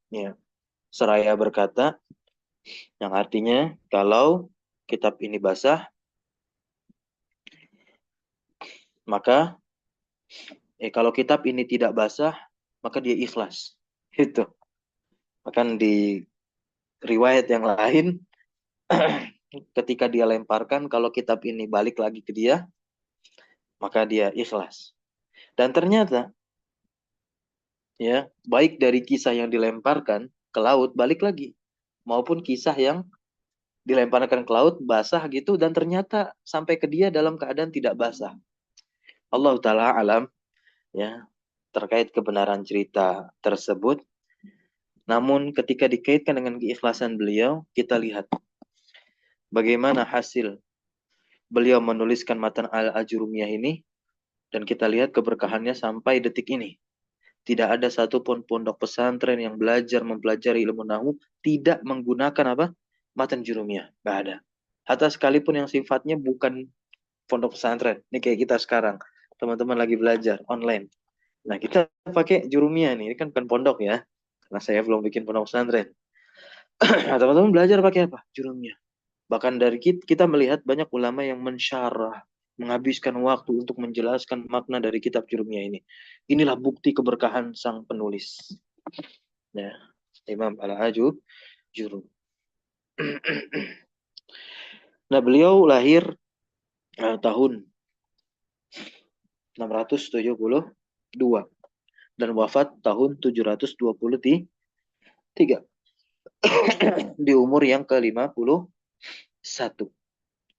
Ya, seraya berkata, yang artinya kalau kitab ini basah, Maka kalau kitab ini tidak basah, maka dia ikhlas. Itu. Bahkan di riwayat yang lain, ketika dia lemparkan, kalau kitab ini balik lagi ke dia, maka dia ikhlas. Dan ternyata, ya, baik dari kisah yang dilemparkan ke laut, balik lagi. Maupun kisah yang dilemparkan ke laut, basah gitu, dan ternyata sampai ke dia dalam keadaan tidak basah. Allah Ta'ala alam, ya, terkait kebenaran cerita tersebut. Namun ketika dikaitkan dengan keikhlasan beliau, kita lihat bagaimana hasil beliau menuliskan matan Al-Ajurumiyah ini, dan kita lihat keberkahannya sampai detik ini. Tidak ada satupun pondok pesantren yang belajar mempelajari ilmu nahu tidak menggunakan apa? Matan Jurumiyah. Nggak ada. Hatta sekalipun yang sifatnya bukan pondok pesantren. Ini kayak kita sekarang. Teman-teman lagi belajar online. Nah, kita pakai Jurumiyah nih. Ini kan bukan pondok ya. Karena saya belum bikin pondok pesantren. Nah, teman-teman belajar pakai apa? Jurumiyah. Bahkan dari kita melihat banyak ulama yang mensyarah, menghabiskan waktu untuk menjelaskan makna dari kitab Jurumiyah ini. Inilah bukti keberkahan sang penulis. Ya, Imam Al-Ajur Jurum. Nah, beliau lahir tahun 672 dan wafat tahun 723 di umur yang ke-51.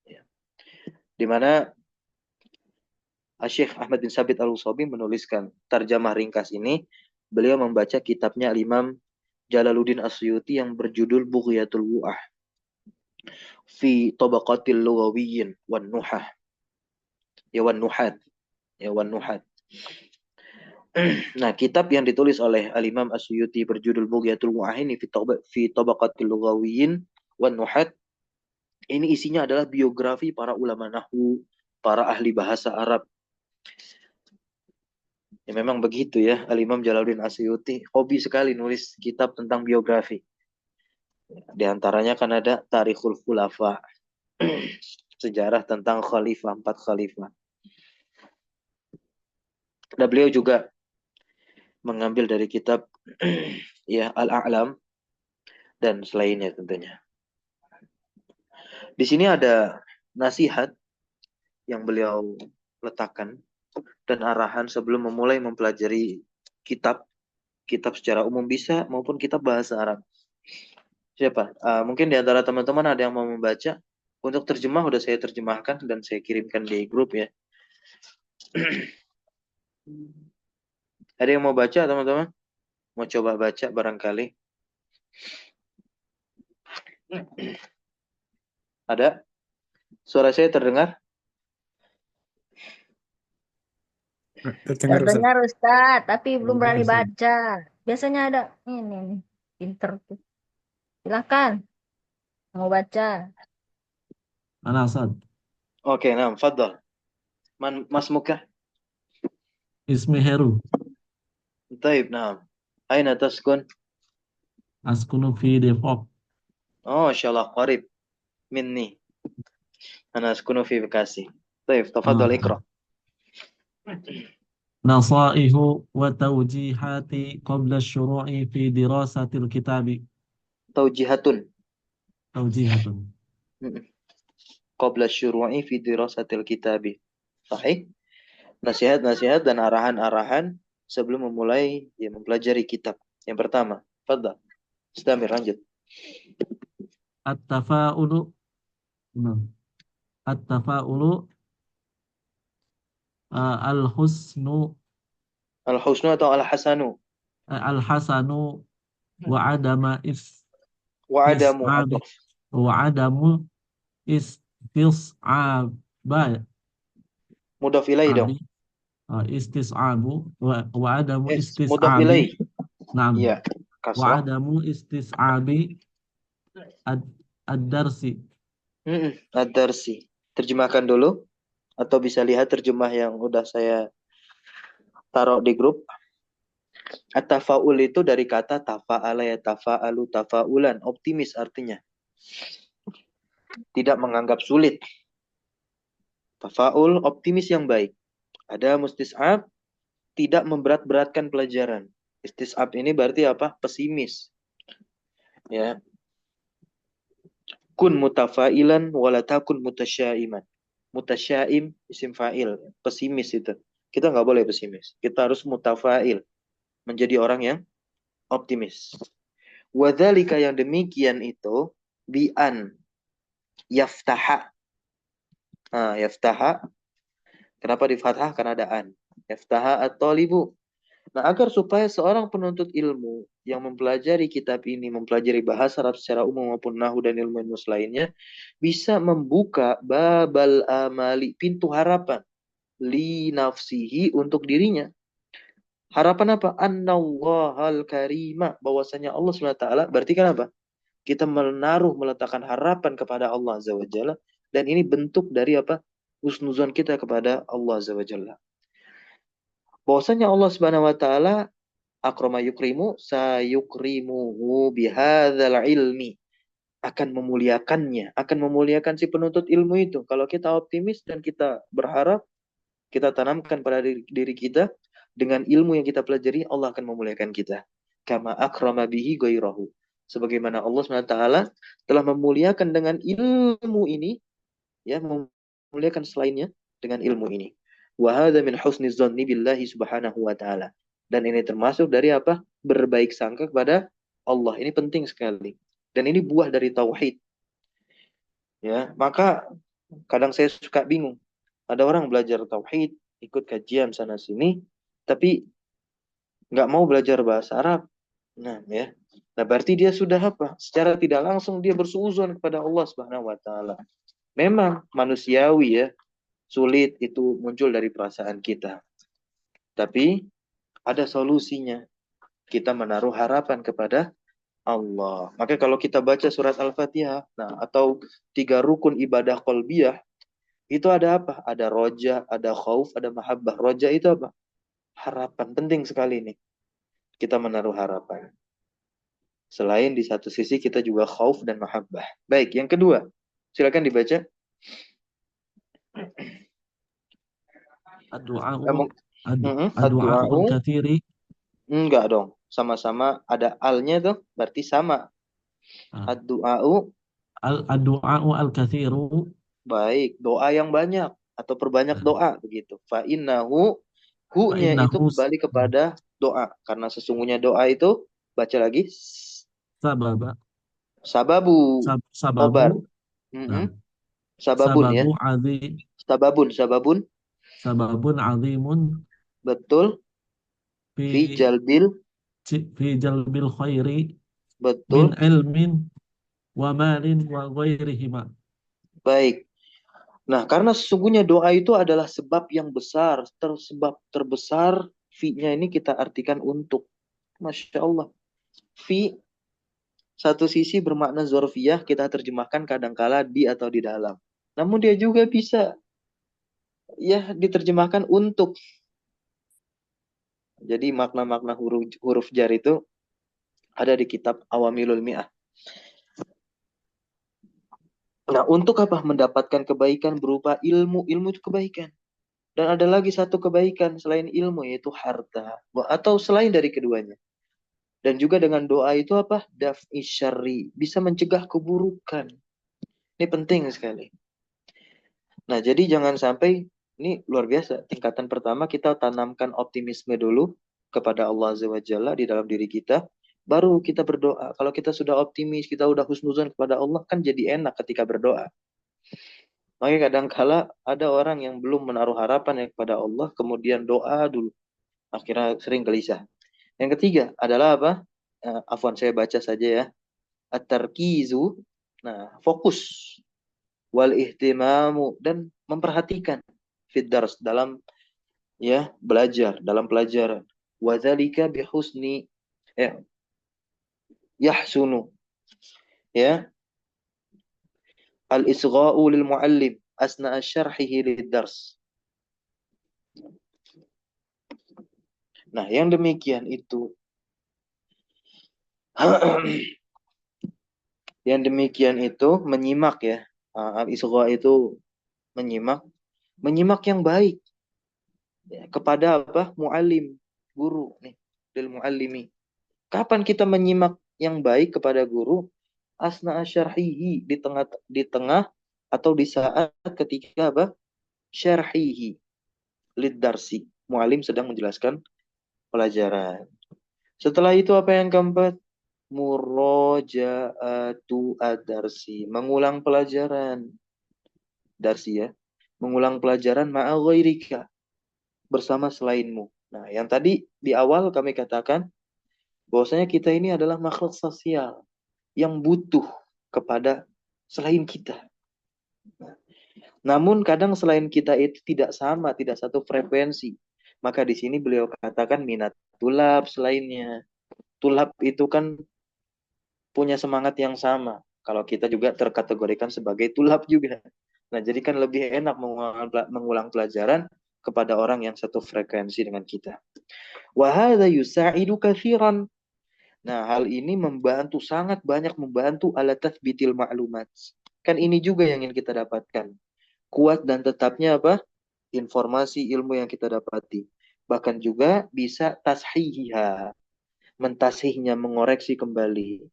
Ya. Di mana Syekh Ahmad bin Sabit Al-Usabi menuliskan tarjamah ringkas ini. Beliau membaca kitabnya Imam Jalaluddin Asyuti yang berjudul Bughyatul Wu'ah fi Tabaqatil Lughawiyyin wan Nuhah. Ya wan Nuhat. Ya wan Nuhat. Nah, kitab yang ditulis oleh Al-Imam Asyuti berjudul Bughyatul Wu'ah ini fi Tabaqatil Lughawiyyin wan Nuhat. Ini isinya adalah biografi para ulama nahwu, para ahli bahasa Arab. Ya memang begitu ya, Al-Imam Jalaluddin Asyuti hobi sekali nulis kitab tentang biografi. Di antaranya kan ada Tarikhul Khulafa, sejarah tentang khalifah, 4 khalifah. Dan beliau juga mengambil dari kitab ya Al-A'lam dan selainnya tentunya. Di sini ada nasihat yang beliau letakkan dan arahan sebelum memulai mempelajari kitab secara umum bisa maupun kitab bahasa Arab. Siapa? Mungkin di antara teman-teman ada yang mau membaca. Untuk terjemah udah saya terjemahkan dan saya kirimkan di grup ya. Ada yang mau baca teman-teman? Mau coba baca barangkali? Ada? Suara saya terdengar? Terdengar Ustaz. Terdengar Ustaz, tapi belum Terdengar, berani Ustaz. baca. Biasanya ada ini nih, pinter tuh. Silakan, mau baca. Ana Ustaz. Oke, nah, fadal. Mas Muka? Ismi Heru. Taib, nah. Aina taskun? Askunu fi Depok. Oh, insyaAllah, qarib. Minni. Ana askunu fi Bekasi. Taib, tafadhal ikra. Nasaihu wa tawjihati qabla syuru'i fi dirasatil kitabi. Taujihatun. Tawjihatun. Qabla syuru'i fi dirasatil kitabi. Sahih? Nasihat-nasihat dan arahan-arahan sebelum memulai mempelajari kitab. Yang pertama, fadhal. Istamir, lanjut. At-tafa'ulu. At-tafa'ulu al-husnu Al-husnu atau al-hasanu? al-hasanu wa adama Wa adamu istis'abi atau wa adamu istis'ab mudhaf ilaih dong. istis'abu wa adamu Mudhaf ilaih. istis'abi na'am Iya, wa kasrah. adamu istis'abi ad-darsi. Ad-darsi. Terjemahkan dulu atau bisa lihat terjemah yang udah saya taruh di grup. At-tafa'ul itu dari kata tafa'ala ya tafa'alu tafa'ulan, optimis artinya. Tidak menganggap sulit. Tafa'ul optimis yang baik. Ada mustis'ab, tidak memberat-beratkan pelajaran. Istis'ab ini berarti apa? Pesimis. Ya. Kun mutafailan wala takun mutasyaiman. Mutasyaim isim fa'il, pesimis itu. Kita nggak boleh pesimis. Kita harus mutafail, menjadi orang yang optimis. Wadzalika, yang demikian itu bi'an yaftaha. Nah, yaftaha. Kenapa di fathah? Karena ada an. Yaftaha at-talibu. Nah, agar supaya seorang penuntut ilmu yang mempelajari kitab ini, mempelajari bahasa Arab secara umum maupun nahu dan ilmu lainnya, bisa membuka babal amali, pintu harapan, li nafsihi, untuk dirinya. Harapan apa? Annallahal karima, bahwasanya Allah SWT, berarti kan apa? Kita meletakkan harapan kepada Allah Azza wa Jalla, dan ini bentuk dari apa? Husnuzon kita kepada Allah Azza wa Jalla. Bahwasanya Allah Subhanahu wa taala akrama yukrimu sayukrimuhu bihadzal ilmi, akan memuliakannya, akan memuliakan si penuntut ilmu itu. Kalau kita optimis dan kita berharap, kita tanamkan pada diri kita, dengan ilmu yang kita pelajari, Allah akan memuliakan kita. Kama akrama bihi ghairahu. Sebagaimana Allah SWT telah memuliakan dengan ilmu ini, ya, memuliakan selainnya dengan ilmu ini. Wa hadza min husni dzanni billahi subhanahu wa ta'ala. Dan ini termasuk dari apa? Berbaik sangka kepada Allah. Ini penting sekali. Dan ini buah dari tauhid. Ya, maka kadang saya suka bingung. Ada orang belajar tauhid, ikut kajian sana sini, tapi nggak mau belajar bahasa Arab. Nah, ya. Nah, berarti dia sudah apa? Secara tidak langsung dia bersuuzon kepada Allah Subhanahu wa taala. Memang manusiawi, ya. Sulit itu muncul dari perasaan kita. Tapi ada solusinya. Kita menaruh harapan kepada Allah. Maka kalau kita baca surat Al-Fatihah, nah, atau 3 rukun ibadah qalbiyah, itu ada apa? Ada roja, ada khauf, ada mahabbah. Roja itu apa? Harapan. Penting sekali nih. Kita menaruh harapan. Selain di satu sisi kita juga khauf dan mahabbah. Baik, yang kedua. Silakan dibaca. Ad-du'a'u Ad-du'a'u. katsiri. Enggak dong. Sama-sama ada alnya tuh. Berarti sama. Ad-du'a'u. Ad-du'a'u al-katsiru. Baik, doa yang banyak. Atau perbanyak doa. Begitu. Fa'innahu. Hu-nya itu kembali kepada doa. Karena sesungguhnya doa itu, baca lagi. Sababa. Sababu. Obar. Sababun, ya. Sababun. Sababun azimun. Betul. Fi jalbil khairi. Betul. Min ilmin wa malin wa ghairihima. Baik. Nah, karena sesungguhnya doa itu adalah sebab yang besar, sebab terbesar. Fi-nya ini kita artikan untuk. Masya Allah. Fi, satu sisi bermakna zorfiyah, kita terjemahkan kadangkala di atau di dalam. Namun dia juga bisa, ya, diterjemahkan untuk. Jadi makna-makna huruf jar itu ada di kitab Awamilul Mi'ah. Nah, untuk apa? Mendapatkan kebaikan berupa ilmu. Ilmu itu kebaikan. Dan ada lagi satu kebaikan selain ilmu, yaitu harta. Atau selain dari keduanya. Dan juga dengan doa itu apa? Daf'i syarri. Bisa mencegah keburukan. Ini penting sekali. Nah, jadi jangan sampai, ini luar biasa. Tingkatan pertama kita tanamkan optimisme dulu kepada Allah Azza wa Jalla di dalam diri kita. Baru kita berdoa. Kalau kita sudah optimis, kita sudah husnuzon kepada Allah, kan jadi enak ketika berdoa. Makanya kadang-kala ada orang yang belum menaruh harapan kepada Allah, kemudian doa dulu. Akhirnya sering gelisah. Yang ketiga adalah apa? Afwan, saya baca saja ya. At-tarkizu. Nah, fokus. Wal ihtimamu. Dan memperhatikan. Fiddars, dalam, ya, belajar, dalam pelajaran. Wadzalika bihusni. Yahsunu. Ya. Al-isgha'u lil muallim asna'a syarhihi lid-dars. Nah, yang demikian itu yang demikian itu menyimak, ya. Al-isgha itu menyimak yang baik. ya, kepada apa? Muallim, guru nih, lil muallimi. Kapan kita menyimak yang baik kepada guru? Asna syarhihi, di tengah atau di saat ketika apa? Syarhihi lid darsi. Muallim sedang menjelaskan pelajaran. Setelah itu apa yang keempat? Murojaatu ad-darsi, mengulang pelajaran. Darsi ya. Mengulang pelajaran ma'a ghairika, bersama selainmu. Nah, yang tadi di awal kami katakan bahwasanya kita ini adalah makhluk sosial yang butuh kepada selain kita. Namun kadang selain kita itu tidak sama, tidak satu frekuensi. Maka di sini beliau katakan minat tulab selainnya. Tulab itu kan punya semangat yang sama. Kalau kita juga terkategorikan sebagai tulab juga. Nah, jadi kan lebih enak mengulang pelajaran kepada orang yang satu frekuensi dengan kita. Wa hadza yusa'idu katsiran. Nah, hal ini membantu, sangat banyak membantu ala tathbitil ma'lumat. Kan ini juga yang ingin kita dapatkan. Kuat dan tetapnya apa? Informasi ilmu yang kita dapati. Bahkan juga bisa tashihiha, mentasihnya, mengoreksi kembali.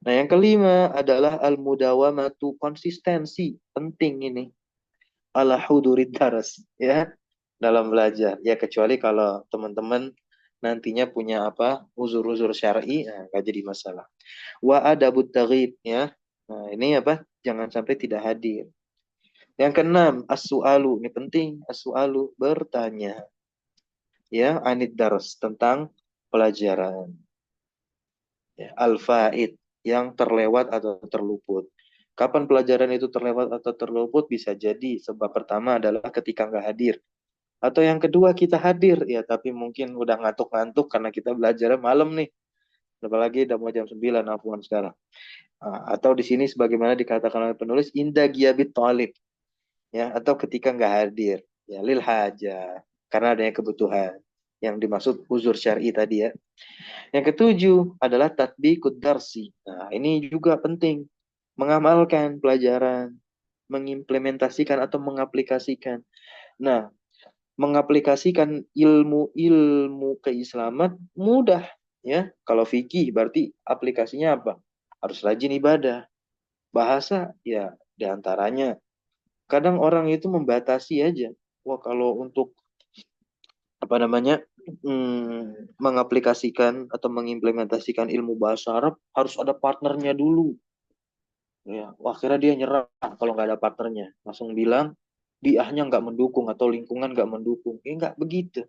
Nah, yang kelima adalah al-mudawamatu, konsistensi. Penting ini. Ala hudurid daras, ya, dalam belajar. Ya, kecuali kalau teman-teman nantinya punya apa? Uzur-uzur syar'i, nah, nggak jadi masalah. Wa adabut taghib, ya. Nah, ini apa? Jangan sampai tidak hadir. Yang keenam, as-su'alu. Ini penting, as-su'alu, bertanya. Ya, anid daras, tentang pelajaran. Ya, al-faid, yang terlewat atau terluput. Kapan pelajaran itu terlewat atau terluput? Bisa jadi sebab pertama adalah ketika nggak hadir. Atau yang kedua kita hadir, ya tapi mungkin udah ngantuk-ngantuk karena kita belajarnya malam nih. Apalagi udah mau jam 9, afwan sekarang. Atau di sini sebagaimana dikatakan oleh penulis, inda giyabit talib. Ya, atau ketika nggak hadir. Ya, lil haja. Karena adanya kebutuhan. Yang dimaksud uzur syar'i tadi ya. Yang ketujuh adalah tatbiqud darsi. Nah, ini juga penting. Mengamalkan pelajaran, mengimplementasikan atau mengaplikasikan. Nah, mengaplikasikan ilmu keislaman mudah ya. Kalau fikih berarti aplikasinya apa? Harus rajin ibadah. Bahasa ya diantaranya. Kadang orang itu membatasi aja. Wah, kalau untuk apa namanya? Mengaplikasikan atau mengimplementasikan ilmu bahasa Arab harus ada partnernya dulu. Ya, akhirnya dia nyerah kalau nggak ada partnernya. Langsung bilang, biahnya nggak mendukung atau lingkungan nggak mendukung. Nggak begitu.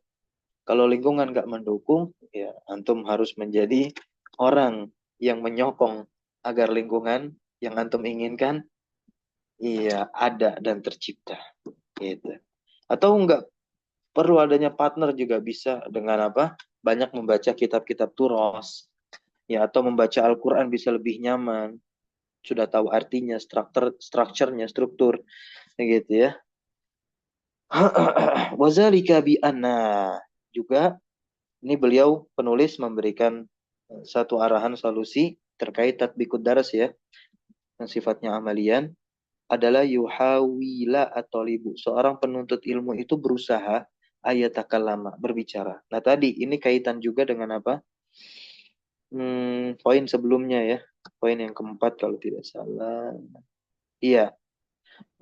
Kalau lingkungan nggak mendukung, ya antum harus menjadi orang yang menyokong agar lingkungan yang antum inginkan, iya ada dan tercipta. Gitu. Atau nggak perlu adanya partner juga bisa dengan apa? Banyak membaca kitab-kitab turos, ya atau membaca Al-Quran bisa lebih nyaman. Sudah tahu artinya, strukturnya, struktur, gitu ya. Wazalika bi anna, juga ini beliau penulis memberikan satu arahan solusi terkait tatbiqud daras ya, yang sifatnya amalian, adalah yuhawila at-talibu. Seorang penuntut ilmu itu berusaha ayatakallama, berbicara. Nah tadi ini kaitan juga dengan apa? Poin sebelumnya ya. Poin yang keempat kalau tidak salah. Iya.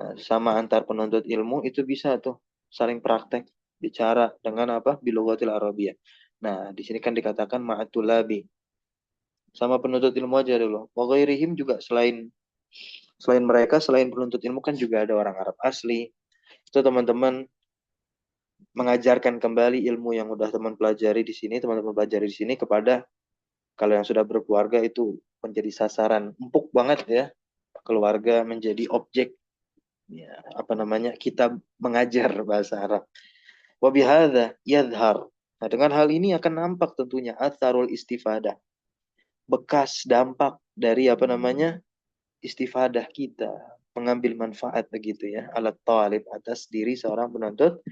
Nah, sama antar penuntut ilmu itu bisa tuh saling praktek bicara dengan apa? Bilughatil Arabiyah. Nah, di sini kan dikatakan ma'atulabi. Sama penuntut ilmu aja dulu. Wa ghairihim juga selain mereka, selain penuntut ilmu kan juga ada orang Arab asli. Itu teman-teman mengajarkan kembali ilmu yang udah teman pelajari di sini, teman-teman pelajari di sini kepada kalau yang sudah berkeluarga itu menjadi sasaran empuk banget ya. Keluarga menjadi objek ya, apa namanya? Kita mengajar bahasa Arab. Wa bihadza yadhhar. Nah, dengan hal ini akan nampak tentunya atharul istifadah. Bekas dampak dari apa namanya? Istifadah kita, mengambil manfaat begitu ya, alat talib atas diri seorang penuntut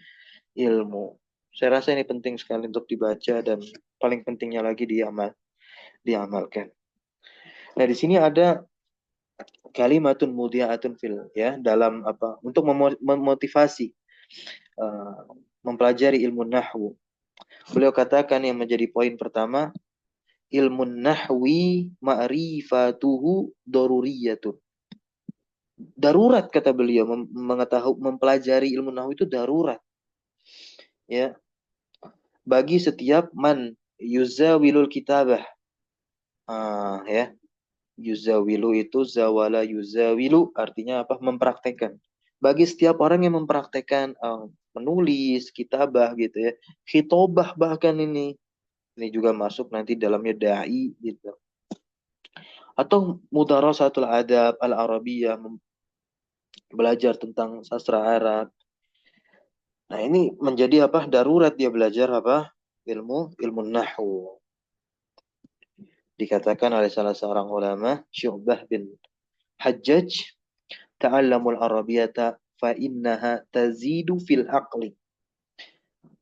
ilmu. Saya rasa ini penting sekali untuk dibaca dan paling pentingnya lagi diamalkan. Nah, di sini ada kalimatun mudhi'atun fil ya dalam apa? Untuk memotivasi mempelajari ilmu nahwu. Beliau katakan yang menjadi poin pertama, ilmu nahwi ma'rifatuhu daruriyatun. Darurat kata beliau, mempelajari ilmu nahwu itu darurat. Ya, bagi setiap man yuzawilul kitabah. Ya. Yuzawilu itu zawala yuzawilu artinya apa? Mempraktekkan. Bagi setiap orang yang mempraktekkan menulis, kitabah gitu ya. Khitobah bahkan ini. Ini juga masuk nanti dalamnya da'i gitu. Atau mudarasatul adab al-arabiyah, belajar tentang sastra Arab. Nah, ini menjadi apa? Darurat dia belajar apa? Ilmu nahwu. Dikatakan oleh salah seorang ulama, Syu'bah bin Hajjaj, ta'allamul arabiyata fa innaha tazidu fil aqli.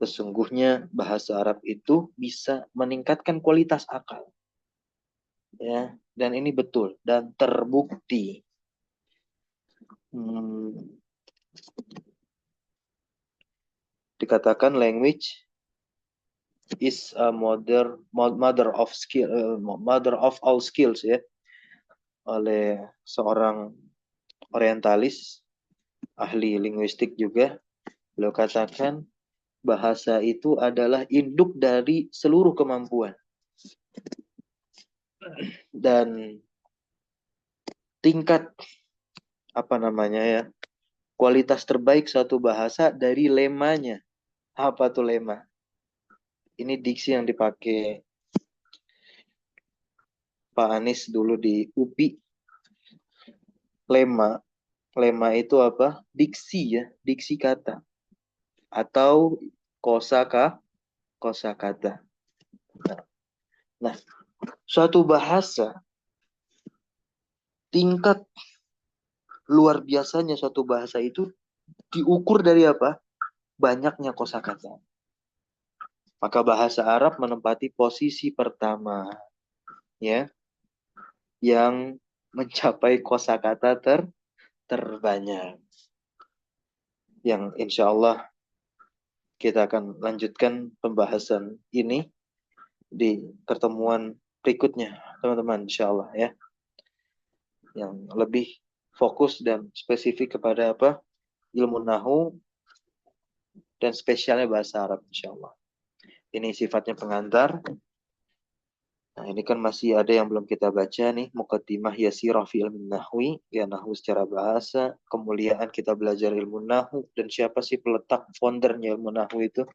Sesungguhnya bahasa Arab itu bisa meningkatkan kualitas akal. Ya, dan ini betul dan terbukti. Dikatakan language is a mother of all skills ya, oleh seorang orientalis ahli linguistik juga. Beliau katakan bahasa itu adalah induk dari seluruh kemampuan. Dan tingkat kualitas terbaik suatu bahasa dari lemanya. Apa tuh lema? Ini diksi yang dipakai Pak Anies dulu di UPI. Lema itu apa? Diksi ya, diksi kata. Atau kosakata. Nah, suatu bahasa, tingkat luar biasanya suatu bahasa itu diukur dari apa? Banyaknya kosakata. Maka bahasa Arab menempati posisi pertama, ya, yang mencapai kosakata terbanyak. Yang insya Allah kita akan lanjutkan pembahasan ini di pertemuan berikutnya, teman-teman, insya Allah ya. Yang lebih fokus dan spesifik kepada apa? Ilmu nahwu dan spesialnya bahasa Arab, insya Allah. Ini sifatnya pengantar. Nah, ini kan masih ada yang belum kita baca nih, Muqaddimah Yasirah fi ilmi nahwi, ya nahwu secara bahasa, kemuliaan kita belajar ilmu nahwu, dan siapa sih peletak foundernya ilmu nahwu itu,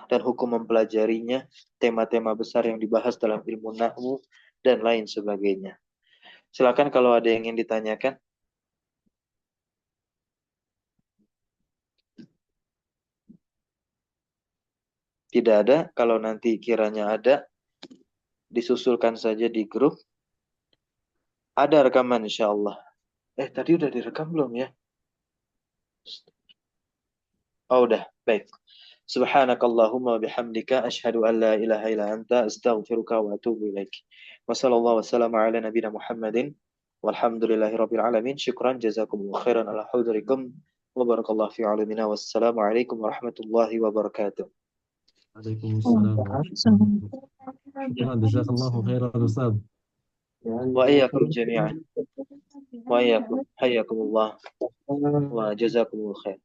dan hukum mempelajarinya, tema-tema besar yang dibahas dalam ilmu nahwu, dan lain sebagainya. Silakan kalau ada yang ingin ditanyakan. Tidak ada, kalau nanti kiranya ada, disusulkan saja di grup. Ada rekaman insya Allah. Tadi udah direkam belum ya? Oh udah, baik. Subhanakallahumma bihamdika asyhadu an la ilaha illa anta astaghfiruka wa atubu ilaik. Wa sallallahu wasallam ala nabiyina Muhammadin walhamdulillahi rabbil alamin. Syukran jazakumullahu khairan ala hudurikum wa barakallahu fi alamina. Wassalamu alaikum warahmatullahi wabarakatuh. Waalaikumsalam warahmatullahi wabarakatuh. Jazakallahu khairan Ustaz. Wa iyyakum jami'an. Wa iyyakum hayyakumullah wa jazakumullahu khair.